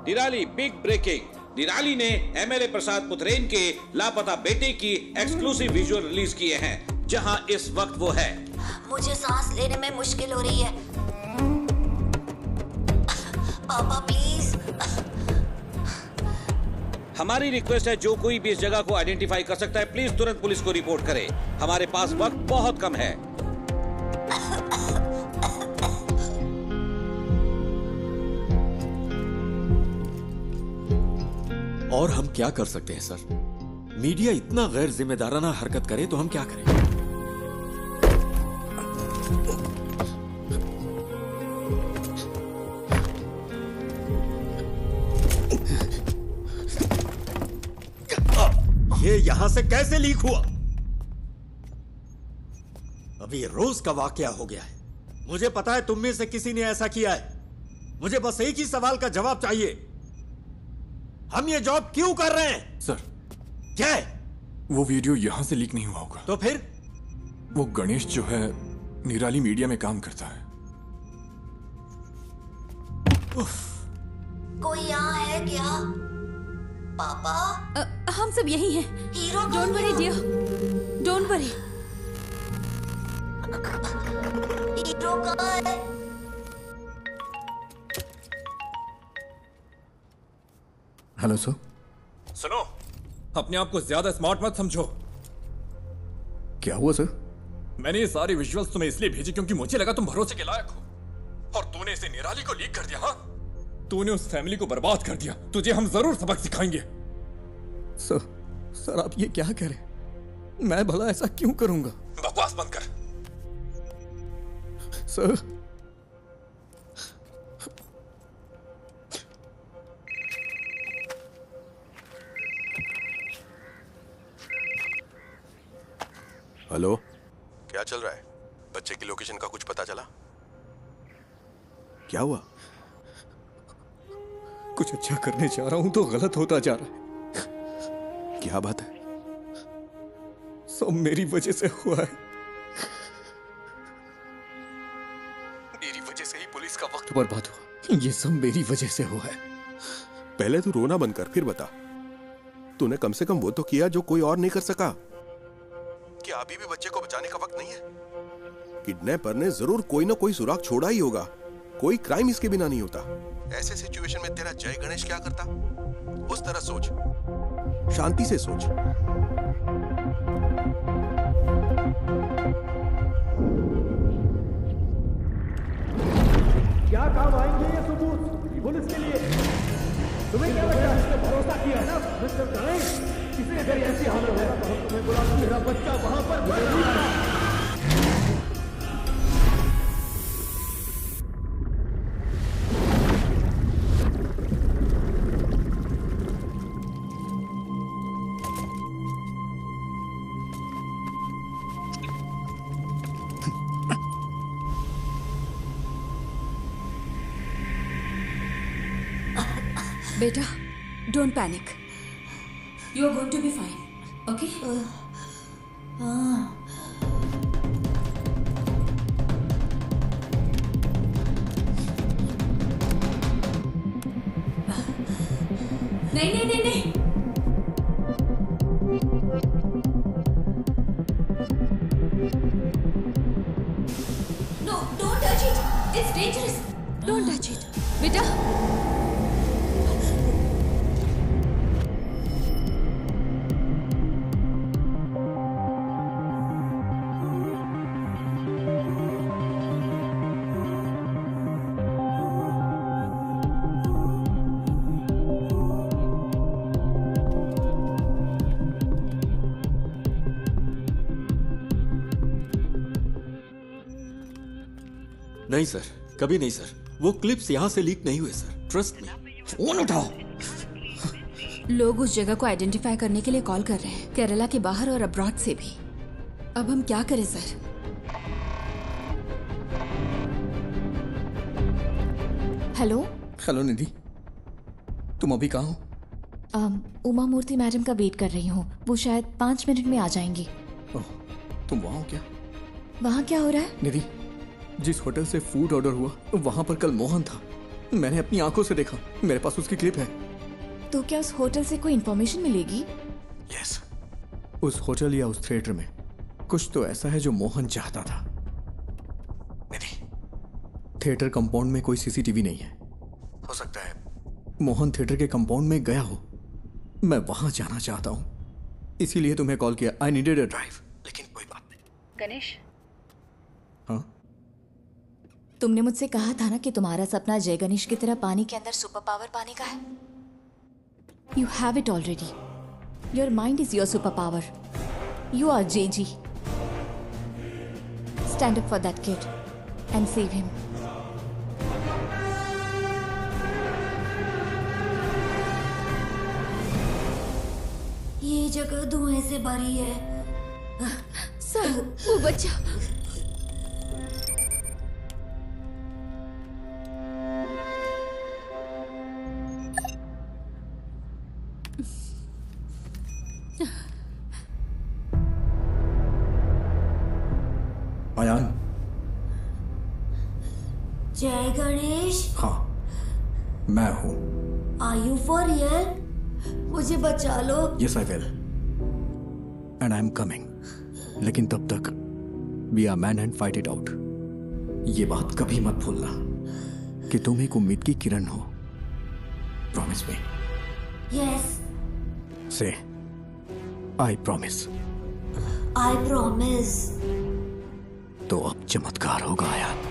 निराली बिग ब्रेकिंग। निराली ने एमएलए प्रसाद पुथरेन के लापता बेटे की एक्सक्लूसिव विजुअल रिलीज किए हैं, जहां इस वक्त वो है। मुझे सांस लेने में मुश्किल हो रही है। पापा प्लीज। हमारी रिक्वेस्ट है, जो कोई भी इस जगह को आइडेंटिफाई कर सकता है, प्लीज तुरंत पुलिस को रिपोर्ट करे। हमारे पास वक्त बहुत कम है। और हम क्या कर सकते हैं सर? मीडिया इतना गैर जिम्मेदाराना हरकत करे तो हम क्या करें? ये यहां से कैसे लीक हुआ? अभी रोज का वाकया हो गया है। मुझे पता है तुम में से किसी ने ऐसा किया है। मुझे बस एक ही सवाल का जवाब चाहिए। हम ये जॉब क्यों कर रहे हैं? सर, क्या है? वो वीडियो यहां से लीक नहीं हुआ होगा। तो फिर? वो गणेश जो है निराली मीडिया में काम करता है। कोई यहाँ है क्या? पापा? हम सब यही हैं। Hero don't worry dear, don't worry. Hero कहाँ है? Hello sir. सुनो, अपने आप को ज्यादा स्मार्ट मत समझो। क्या हुआ सर? मैंने ये सारी विजुअल्स तुम्हें इसलिए भेजी क्योंकि मुझे लगा तुम भरोसे के लायक हो, और तूने इसे निराली को लीक कर दिया। हाँ, तूने उस फैमिली को बर्बाद कर दिया। तुझे हम जरूर सबक सिखाएंगे। सर आप ये क्या कह रहे हैं? मैं भला ऐसा क्यों करूंगा? बकवास बंद कर। सर, हेलो, क्या चल रहा है? बच्चे की लोकेशन का कुछ पता चला? क्या हुआ? कुछ अच्छा करने जा रहा हूं तो गलत होता जा रहा है। क्या बात है? सब मेरी वजह से हुआ है। मेरी वजह से ही पुलिस का वक्त बर्बाद हुआ। ये सब मेरी वजह से हुआ है। पहले तू रोना बंद कर, फिर बता। तूने कम से कम वो तो किया जो कोई और नहीं कर सका। क्या अभी भी बच्चे को बचाने का वक्त नहीं है? किडनैपर ने जरूर कोई ना कोई सुराग छोड़ा ही होगा। कोई क्राइम इसके बिना नहीं होता। ऐसे सिचुएशन में तेरा जय गणेश क्या करता? उस तरह सोच, शांति से सोच। क्या काम आएंगे ये सबूत पुलिस के लिए? तुम्हें क्या लगता है? इसने भरोसा किया है ना मिस्टर गणेश? किसी अगर ऐसी हालत है तो हम तुम्हें बुला, मेरा बच्चा वहां पर मर रहा है। बेटा, don't panic. You are going to be fine, okay? नहीं नहीं नहीं नहीं। No, don't touch it. It's dangerous. Don't touch it. बेटा। नहीं सर, कभी नहीं सर। वो क्लिप्स यहां से लीक नहीं हुए सर, ट्रस्ट मी। फोन उठाओ। लोग उस जगह को आइडेंटिफाई करने के लिए कॉल कर रहे हैं, केरला के बाहर और अब्रॉड से भी। अब हम क्या करें सर? हेलो निधि, तुम अभी कहाँ हो? उमा मूर्ति मैडम का वेट कर रही हूँ। वो शायद 5 मिनट में आ जाएंगी। तुम वहाँ हो क्या? वहाँ क्या हो रहा है? निधि, जिस होटल से फूड ऑर्डर हुआ वहाँ पर कल मोहन था। मैंने अपनी आंखों से देखा। मेरे पास उसकी क्लिप है। तो क्या उस होटल से कोई इन्फॉर्मेशन मिलेगी? यस, उस होटल या उस थिएटर में कुछ तो ऐसा है जो मोहन चाहता था। निधि, थिएटर कंपाउंड में कोई सीसीटीवी नहीं है। हो सकता है मोहन थिएटर के कंपाउंड में गया हो। मैं वहां जाना चाहता हूं, इसीलिए तुम्हें कॉल किया। I needed a drive. लेकिन कोई बात नहीं। गणेश, हाँ? तुमने मुझसे कहा था ना कि तुम्हारा सपना जय गणेश की तरह पानी के अंदर सुपर पावर पाने का है। You have it already. Your mind is your super power. You are JG। Stand up for that kid and save him. ये जगह धुएं से भरी है। सर, वो बच्चा। अयान। जय गणेश। हाँ, मैं हूं। Are you for real? मुझे बचा लो। Yes, I will. And I'm coming. लेकिन तब तक we are man and fight it out. ये बात कभी मत भूलना कि तुम एक उम्मीद की किरण हो। Promise me. Yes. Say, I promise. I promise. तो अब चमत्कार होगा यार।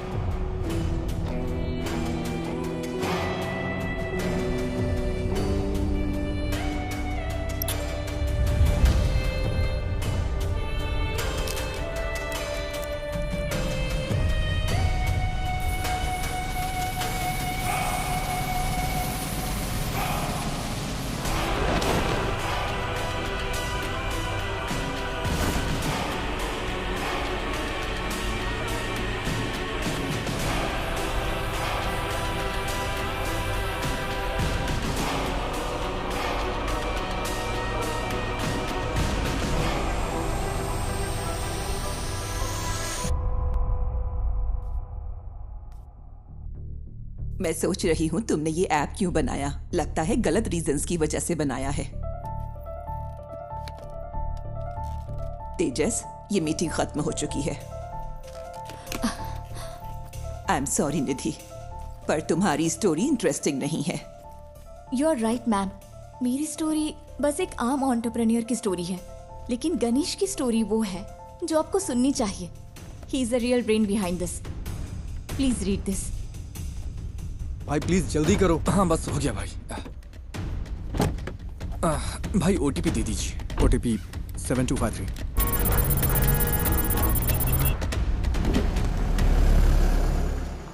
मैं सोच रही हूँ तुमने ये ऐप क्यों बनाया। लगता है गलत रीजंस की वजह से बनाया है। तेजस, ये मीटिंग खत्म हो चुकी है। आई एम सॉरी निधि, पर तुम्हारी स्टोरी इंटरेस्टिंग नहीं है। यू आर राइट मैम, मेरी स्टोरी बस एक आम एंटरप्रेन्योर की स्टोरी है, लेकिन गणेश की स्टोरी वो है जो आपको सुननी चाहिए। He is the real brain behind this. Please read this. भाई प्लीज जल्दी करो। हाँ बस हो गया भाई। भाई ओटीपी दे दीजिए। ओटीपी 7253।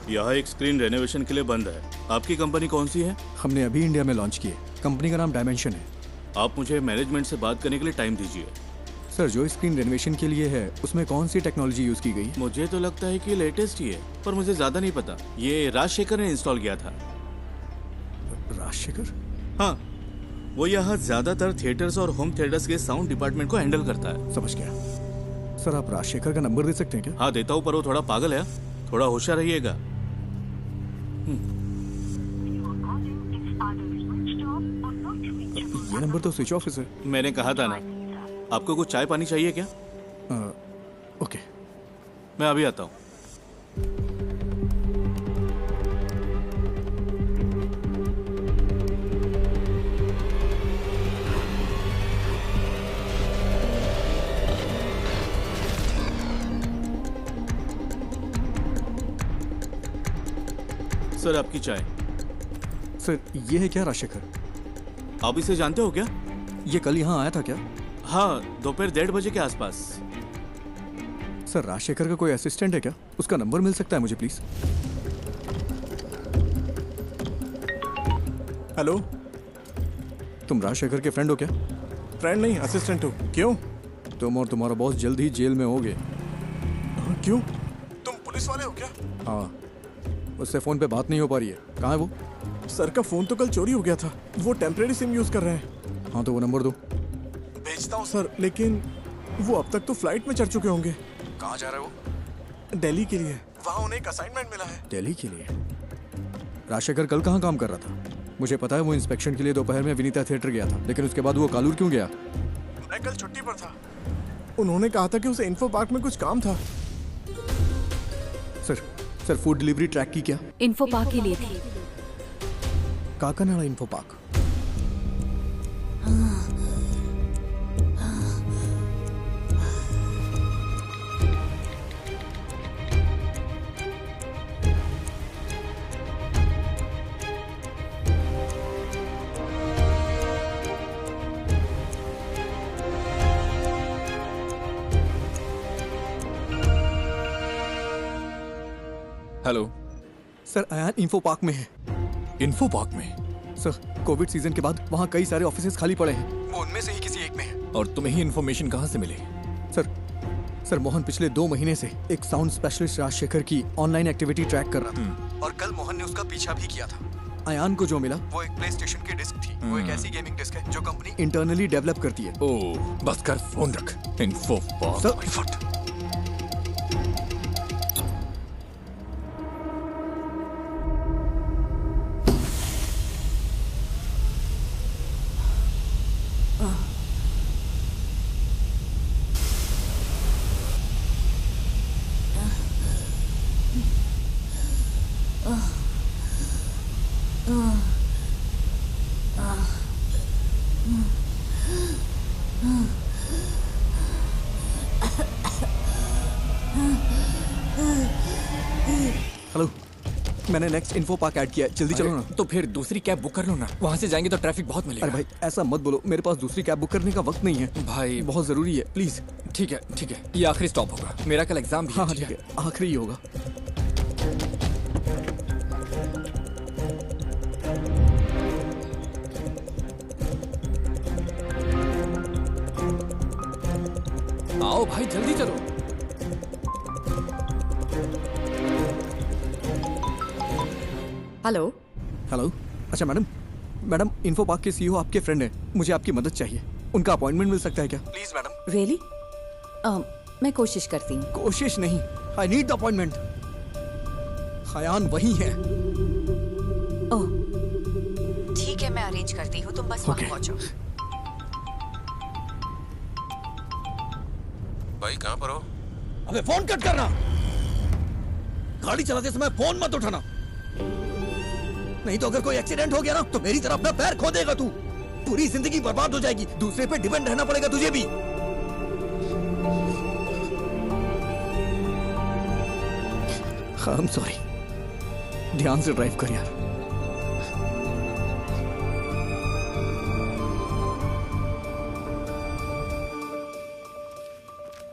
यहाँ एक स्क्रीन रेनोवेशन के लिए बंद है। आपकी कंपनी कौन सी है? हमने अभी इंडिया में लॉन्च की है। कंपनी का नाम डायमेंशन है। आप मुझे मैनेजमेंट से बात करने के लिए टाइम दीजिए। सर, जो स्क्रीन रेनोवेशन के लिए है उसमें कौन सी टेक्नोलॉजी यूज की गई? मुझे तो लगता है कि लेटेस्ट ही है, पर मुझे ज्यादा नहीं पता। ये राजशेखर ने इंस्टॉल किया था। राजशेखर? हाँ, वो यहाँ ज्यादातर थिएटर्स और होम थिएटर्स के साउंड डिपार्टमेंट को हैंडल करता है। समझ गया। सर, आप राजशेखर का नंबर दे सकते हैं क्या? हाँ देता हूँ, पर वो थोड़ा पागल है। थोड़ा होशियार रहिएगा। ये नंबर तो स्विच ऑफ है। मैंने कहा था ना। आपको कुछ चाय पानी चाहिए क्या? ओके, मैं अभी आता हूँ। सर, आपकी चाय। सर, ये है क्या राजशेखर? आप इसे जानते हो क्या? ये कल यहाँ आया था क्या? हाँ, दोपहर 1:30 बजे के आसपास। सर, राजशेखर का कोई असिस्टेंट है क्या? उसका नंबर मिल सकता है मुझे प्लीज? हेलो, तुम राजशेखर के फ्रेंड हो क्या? फ्रेंड नहीं, असिस्टेंट हो। क्यों? तुम और तुम्हारा बॉस जल्द ही जेल में होगे। क्यों? तुम पुलिस वाले हो क्या? हाँ, उससे फोन पे बात नहीं हो पा रही है। कहाँ है वो? सर का फोन तो कल चोरी हो गया था। वो टेम्परेरी सिम यूज कर रहे हैं। हाँ, तो वो नंबर दो। भेजता हूँ सर, लेकिन वो अब तक तो फ्लाइट में चढ़ चुके होंगे। कहाँ जा रहा है वो? दिल्ली के लिए। वहाँ उन्हें एक असाइनमेंट मिला है। दिल्ली के लिए? राजशेखर कल कहाँ काम कर रहा था? मुझे पता है वो इंस्पेक्शन के लिए दोपहर में विनीता थिएटर गया था, लेकिन उसके बाद वो कालूर क्यों गया? मैं कल छुट्टी पर था। उन्होंने कहा था कि उसे इन्फो पार्क में कुछ काम था। सर, फूड डिलीवरी ट्रैक की क्या? इन्फो पार्क के लिए थी। Kakkanad info park. Hello sir, Ayan info park में है। इन्फो पार्क में? सर, कोविड सीजन के बाद वहाँ कई सारे ऑफिसेज खाली पड़े हैं। वो उनमें से ही किसी एक में है। और तुम्हें ही इन्फॉर्मेशन कहाँ से मिली? सर, मोहन पिछले 2 महीने से एक साउंड स्पेशलिस्ट राजशेखर की ऑनलाइन एक्टिविटी ट्रैक कर रहा था, और कल मोहन ने उसका पीछा भी किया था। अयान को जो मिला वो एक प्ले स्टेशन की डिस्क थी। वो एक ऐसी गेमिंग डिस्क है जो कंपनी इंटरनली डेवलप करती है। ओह, बस कर, फोन रख। Info park. हेलो, मैंने नेक्स्ट इन्फो पार्क ऐड किया है, जल्दी चलो ना। तो फिर दूसरी कैब बुक कर लो ना, वहाँ से जाएंगे तो ट्रैफिक बहुत मिलेगा। अरे भाई ऐसा मत बोलो, मेरे पास दूसरी कैब बुक करने का वक्त नहीं है भाई, बहुत जरूरी है, प्लीज। ठीक है ठीक है, ये आखिरी स्टॉप होगा, मेरा कल एग्जाम भी है। हाँ ठीक है, आखिरी ही होगा। आओ भाई जल्दी चलो। हेलो हेलो, अच्छा मैडम इन्फो पार्क के सीईओ आपके फ्रेंड हैं, मुझे आपकी मदद चाहिए, उनका अपॉइंटमेंट मिल सकता है क्या? Please madam. रियली? मैं कोशिश करती हूँ। कोशिश नहीं, I need the appointment. Hayyan वही है। ओह ठीक है, मैं अरेंज करती हूँ, तुम बस वहाँ पहुँचो। भाई कहाँ पर हो? अबे फोन कट करना, गाड़ी चलाते समय फोन मत उठाना, नहीं तो अगर कोई एक्सीडेंट हो गया ना तो मेरी तरह अपना पैर खो देगा तू, पूरी जिंदगी बर्बाद हो जाएगी, दूसरे पे डिपेंड रहना पड़ेगा तुझे भी। I'm sorry, ध्यान से ड्राइव कर यार।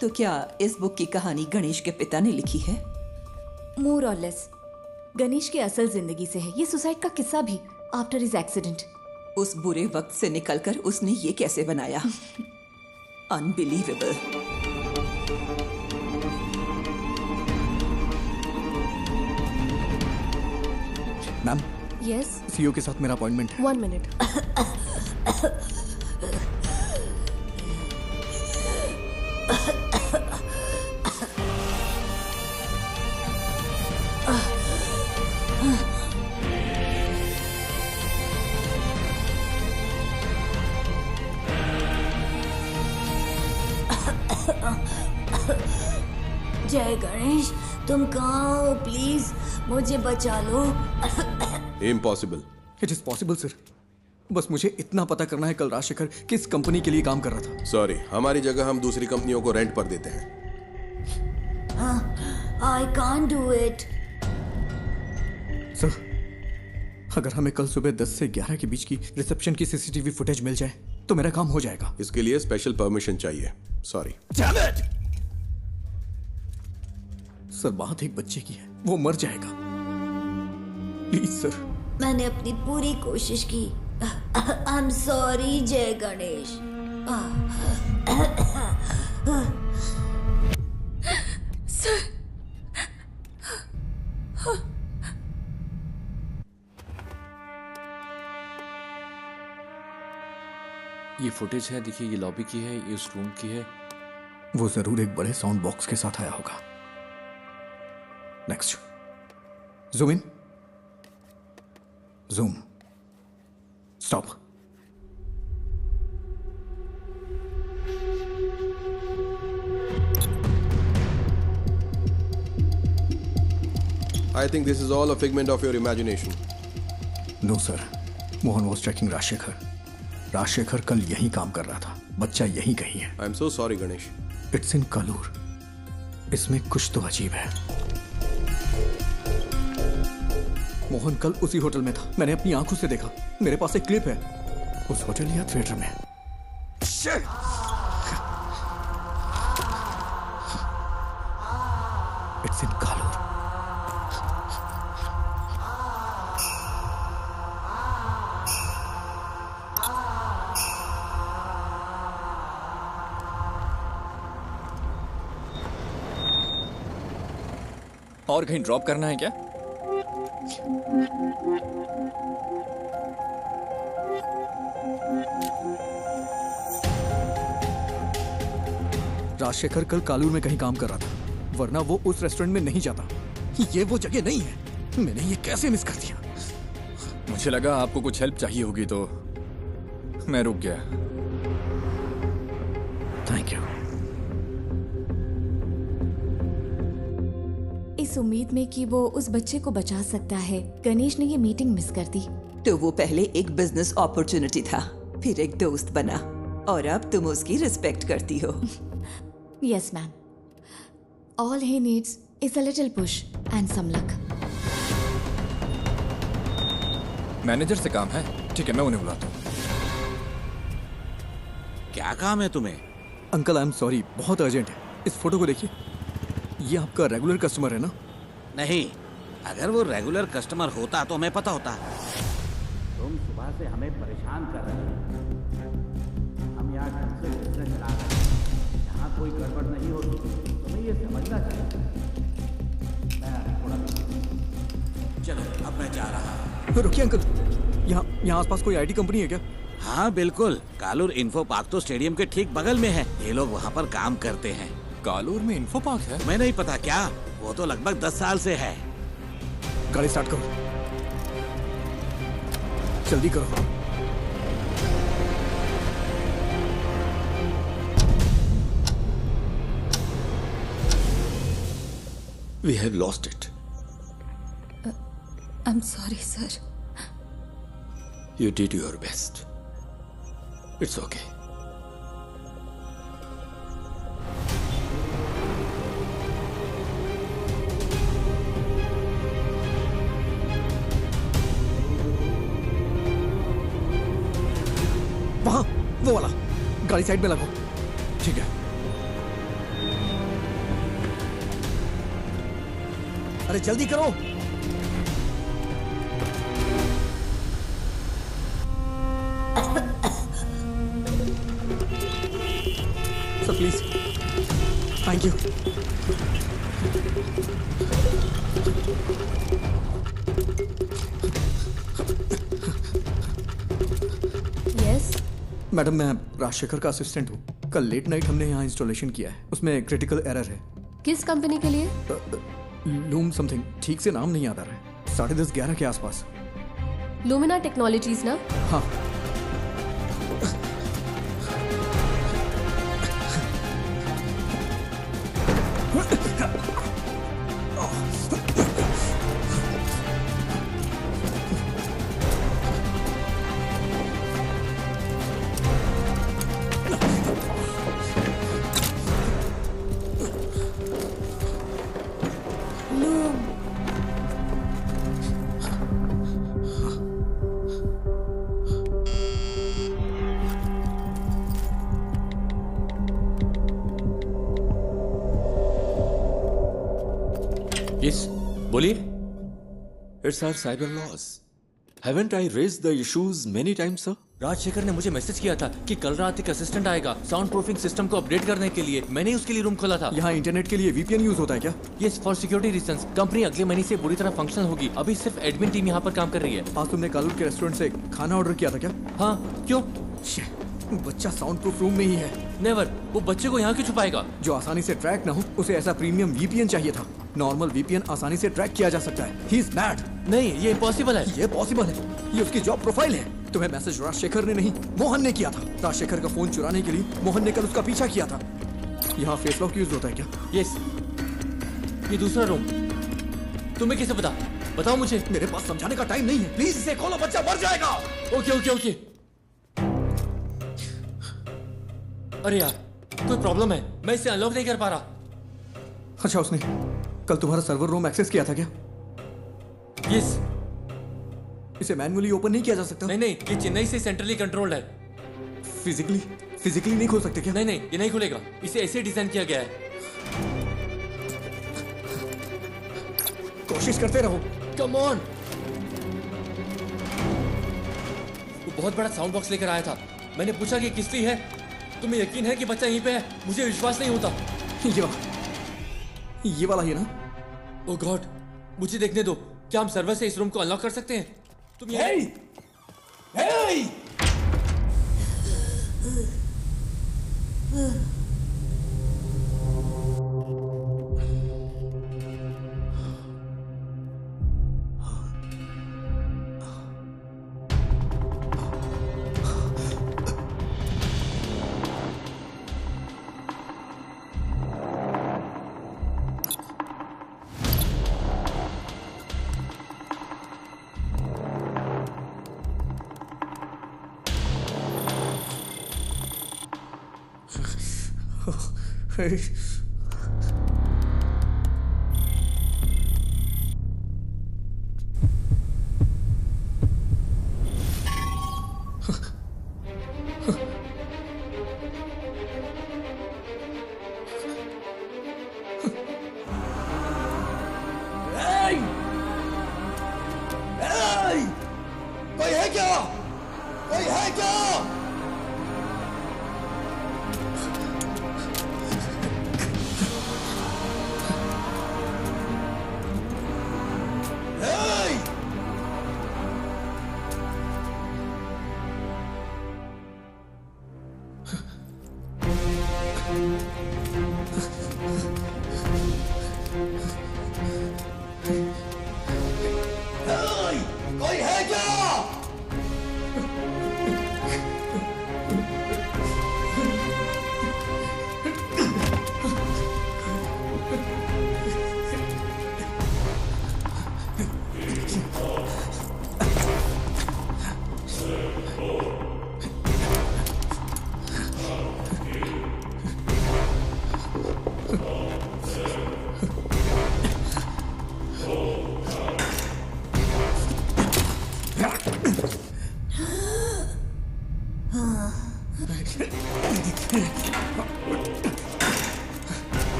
तो क्या इस बुक की कहानी गणेश के पिता ने लिखी है? मोर और लेस गणेश की असल जिंदगी से है ये सुसाइड का किस्सा भी, आफ्टर हिज एक्सीडेंट। उस बुरे वक्त से निकलकर उसने ये कैसे बनाया? अनबिलीवेबल। मैम। यस। सीईओ के साथ मेरा अपॉइंटमेंट है। 1 मिनट। जय गणेश, तुम कहाँ हो? प्लीज मुझे बचा लो। Impossible. It is possible sir, बस मुझे इतना पता करना है कल राजशेखर किस कंपनी के लिए काम कर रहा था। सॉरी, हमारी जगह हम दूसरी कंपनियों को रेंट पर देते हैं। I can't do it. Sir, अगर हमें कल सुबह 10 से 11 के बीच की रिसेप्शन की सीसीटीवी फुटेज मिल जाए तो मेरा काम हो जाएगा। इसके लिए स्पेशल परमिशन चाहिए। सॉरी। सर, बात एक बच्चे की है, वो मर जाएगा, प्लीज सर। मैंने अपनी पूरी कोशिश की। आई एम सॉरी जय गणेश। सर, ये फुटेज है, देखिए, ये लॉबी की है, ये उस रूम की है। वो जरूर एक बड़े साउंड बॉक्स के साथ आया होगा। Next, zoom in, zoom, stop. I think this is all a figment of your imagination. No sir, Mohan was tracking Rajshekhar. Rajshekhar कल यहीं काम कर रहा था, बच्चा यहीं कहीं है। I'm so sorry Ganesh. It's in Kalur. इसमें कुछ तो अजीब है। मोहन कल उसी होटल में था, मैंने अपनी आंखों से देखा, मेरे पास एक क्लिप है, उस होटल या थिएटर में। It's in Kalur. और कहीं ड्रॉप करना है क्या? राजशेखर कल कालूर में कहीं काम कर रहा था, वरना वो उस रेस्टोरेंट में नहीं जाता। ये वो जगह नहीं है, मैंने ये कैसे मिस कर दिया? मुझे लगा आपको कुछ हेल्प चाहिए होगी तो मैं रुक गया। Thank you. इस उम्मीद में कि वो उस बच्चे को बचा सकता है, गणेश ने ये मीटिंग मिस कर दी। तो वो पहले एक बिजनेस अपॉर्चुनिटी था, फिर एक दोस्त बना, और अब तुम उसकी रिस्पेक्ट करती हो। Yes, ma'am. All he needs is a little push and some luck. Manager से काम है। ठीक है, मैं उन्हें बुलाता हूँ। क्या काम है तुम्हें? अंकल आई एम सॉरी, बहुत अर्जेंट है। इस फोटो को देखिए, ये आपका रेगुलर कस्टमर है ना? नहीं, अगर वो रेगुलर कस्टमर होता तो हमें पता होता। तुम सुबह से हमें परेशान कर रहे हो। हम यहाँ ढंग से बिजनेस चला रहे हैं, यहाँ कोई गड़बड़ नहीं होती, तुम्हें ये समझना चाहिए। मैं थोड़ा चलो, अब मैं जा रहा हूँ। रुकिए अंकल, यहाँ आसपास कोई आईटी कंपनी है क्या? हाँ बिल्कुल, कालूर इन्फो पार्क तो स्टेडियम के ठीक बगल में है। ये लोग वहाँ पर काम करते हैं। कालूर में इन्फो पार्क है? मैं नहीं पता क्या, वो तो लगभग 10 साल से है। गाड़ी स्टार्ट करो, जल्दी करो। We have lost it. I'm sorry, sir. You did your best. It's okay. वहाँ, वो वाला। गाड़ी साइड में लगाओ। ठीक है। अरे जल्दी करो। Sir please, thank you. Yes madam, मैं राजशेखर का असिस्टेंट हूँ। कल लेट नाइट हमने यहाँ इंस्टॉलेशन किया है, उसमें क्रिटिकल एरर है। किस कंपनी के लिए? लूम समथिंग, ठीक से नाम नहीं याद आ रहा है। 10:30-11 के आसपास। लूमिना टेक्नोलॉजीज ना? हाँ। Yes, बोलिए। It's our cyber laws. Haven't I raised the issues many times, sir? Rajshekhar ने मुझे मैसेज किया था कि कल रात एक असिस्टेंट आएगा साउंड प्रूफिंग सिस्टम को अपडेट करने के लिए। मैंने उसके लिए रूम खोला था। यहाँ इंटरनेट के लिए VPN यूज होता है क्या? Yes, for security reasons. Company अगले महीने से पूरी तरह फंक्शनल होगी। अभी सिर्फ एडमिन टीम यहाँ पर काम कर रही है। आज तुमने कालूर के रेस्टोरेंट से खाना ऑर्डर किया था क्या? हाँ, क्यों? बच्चा साउंड प्रूफ रूम में ही है। नेवर, वो बच्चे को यहाँ क्यों छुपाएगा? जो आसानी से ट्रैक ना हो, उसे ऐसा प्रीमियम VPN चाहिए था। नॉर्मल VPN आसानी से ट्रैक किया जा सकता है। He is bad। नहीं, ये इम्पॉसिबल है। ये पॉसिबल है, ये उसकी जॉब प्रोफाइल है। तुम्हें मैसेज राजशेखर ने नहीं, मोहन ने किया था। राजशेखर का फोन चुराने के लिए मोहन ने कल उसका पीछा किया था। यहाँ फेस लॉक यूज होता है क्या? यस, ये दूसरा रूम। तुम्हें कैसे पता? बताओ मुझे। मेरे पास समझाने का टाइम नहीं है, प्लीज इसे खोलो, बच्चा मर जाएगा। Okay okay okay. अरे यार, कोई प्रॉब्लम है, मैं इसे अनलॉक नहीं कर पा रहा। अच्छा, उसने कल तुम्हारा सर्वर रूम एक्सेस किया था क्या? यस। इसे मैन्युअली ओपन नहीं किया जा सकता? नहीं, ये चेन्नई से सेंट्रली कंट्रोल्ड है। फिजिकली नहीं खोल सकते क्या? नहीं, ये नहीं खुलेगा। इसे ऐसे डिजाइन किया गया है। कोशिश करते रहो। Come on. वो बहुत बड़ा साउंड बॉक्स लेकर आया था। मैंने पूछा कि किसकी है। तुम्हें यकीन है कि बच्चा यहीं पे है? मुझे विश्वास नहीं होता। ये वाला ही ना? ओह गॉड, मुझे देखने दो। क्या हम सर्वर से इस रूम को अनलॉक कर सकते हैं? तुम hey!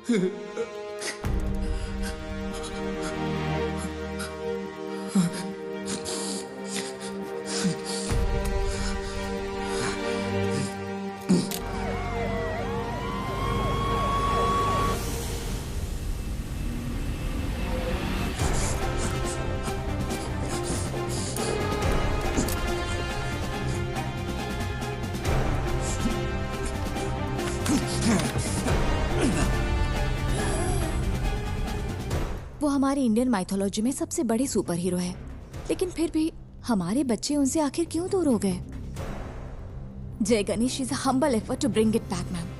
वो हमारी इंडियन माइथोलॉजी में सबसे बड़े सुपर हीरो है, लेकिन फिर भी हमारे बच्चे उनसे आखिर क्यों दूर हो गए? Jai Ganesh is a humble effort to bring it back, ma'am.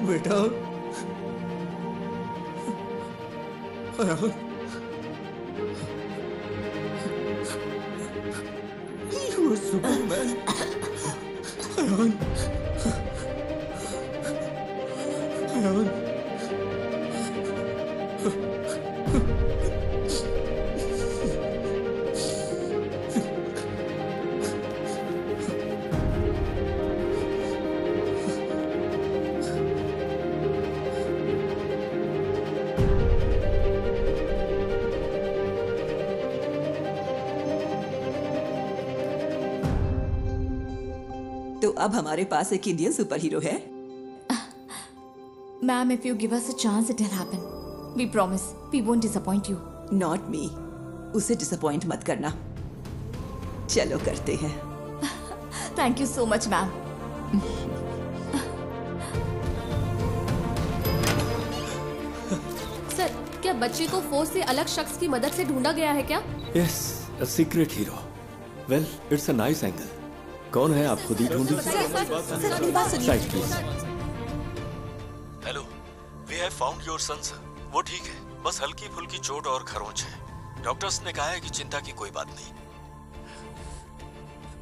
बेटा You are Superman. अब हमारे पास एक इंडियन सुपर हीरो है। Ma'am, if you give us a chance, it'll happen. We promise. We won't disappoint you. Not me. उसे disappoint मत करना। चलो करते हैं। Thank you so much, ma'am. Sir, क्या बच्चे को फोर्स से अलग शख्स की मदद से ढूंढा गया है क्या? Yes, a secret hero. Well, it's a nice angle. कौन है आप खुद ही ढूंढ लीजिए। Right, please. Hello, we have found your son sir. वो ठीक है, बस हल्की फुल्की चोट और खरोंच है। डॉक्टर्स ने कहा है कि चिंता की कोई बात नहीं।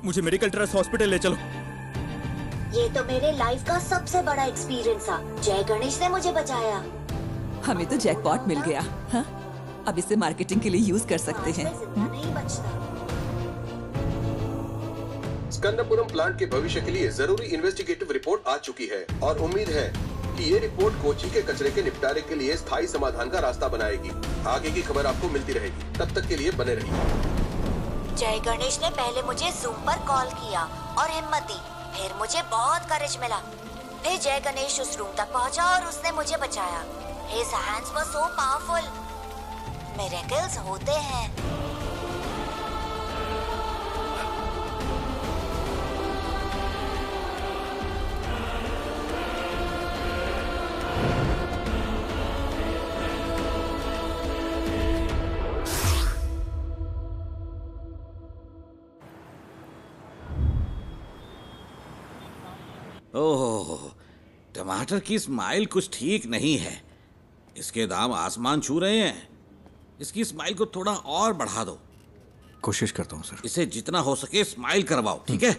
मुझे मेडिकल ट्रस्ट हॉस्पिटल ले चलो। ये तो मेरे लाइफ का सबसे बड़ा एक्सपीरियंस था। जय गणेश ने मुझे बचाया। हमें तो जैकपॉट मिल गया। हाँ? अब इसे मार्केटिंग के लिए यूज कर सकते हैं। नहीं बचता। स्कंदपुरम प्लांट के भविष्य के लिए जरूरी इन्वेस्टिगेटिव रिपोर्ट आ चुकी है और उम्मीद है कि ये रिपोर्ट कोची के कचरे के निपटारे के लिए स्थायी समाधान का रास्ता बनाएगी। आगे की खबर आपको मिलती रहेगी, तब तक के लिए बने रहिए। जय गणेश ने पहले मुझे जूम पर कॉल किया और हिम्मत दी, फिर मुझे बहुत करेज मिला। फिर जय गणेश उस रूम तक पहुंचा और उसने मुझे बचाया। His hands were so powerful. Miracles होते हैं। ओह, टमाटर की स्माइल कुछ ठीक नहीं है। इसके दाम आसमान छू रहे हैं। इसकी स्माइल को थोड़ा और बढ़ा दो। कोशिश करता हूँ सर। इसे जितना हो सके स्माइल करवाओ, ठीक है?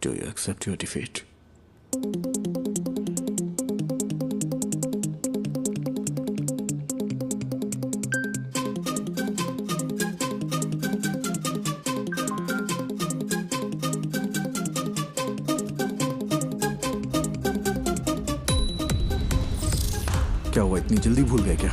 Do you accept your defeat? क्या हुआ, इतनी जल्दी भूल गए क्या?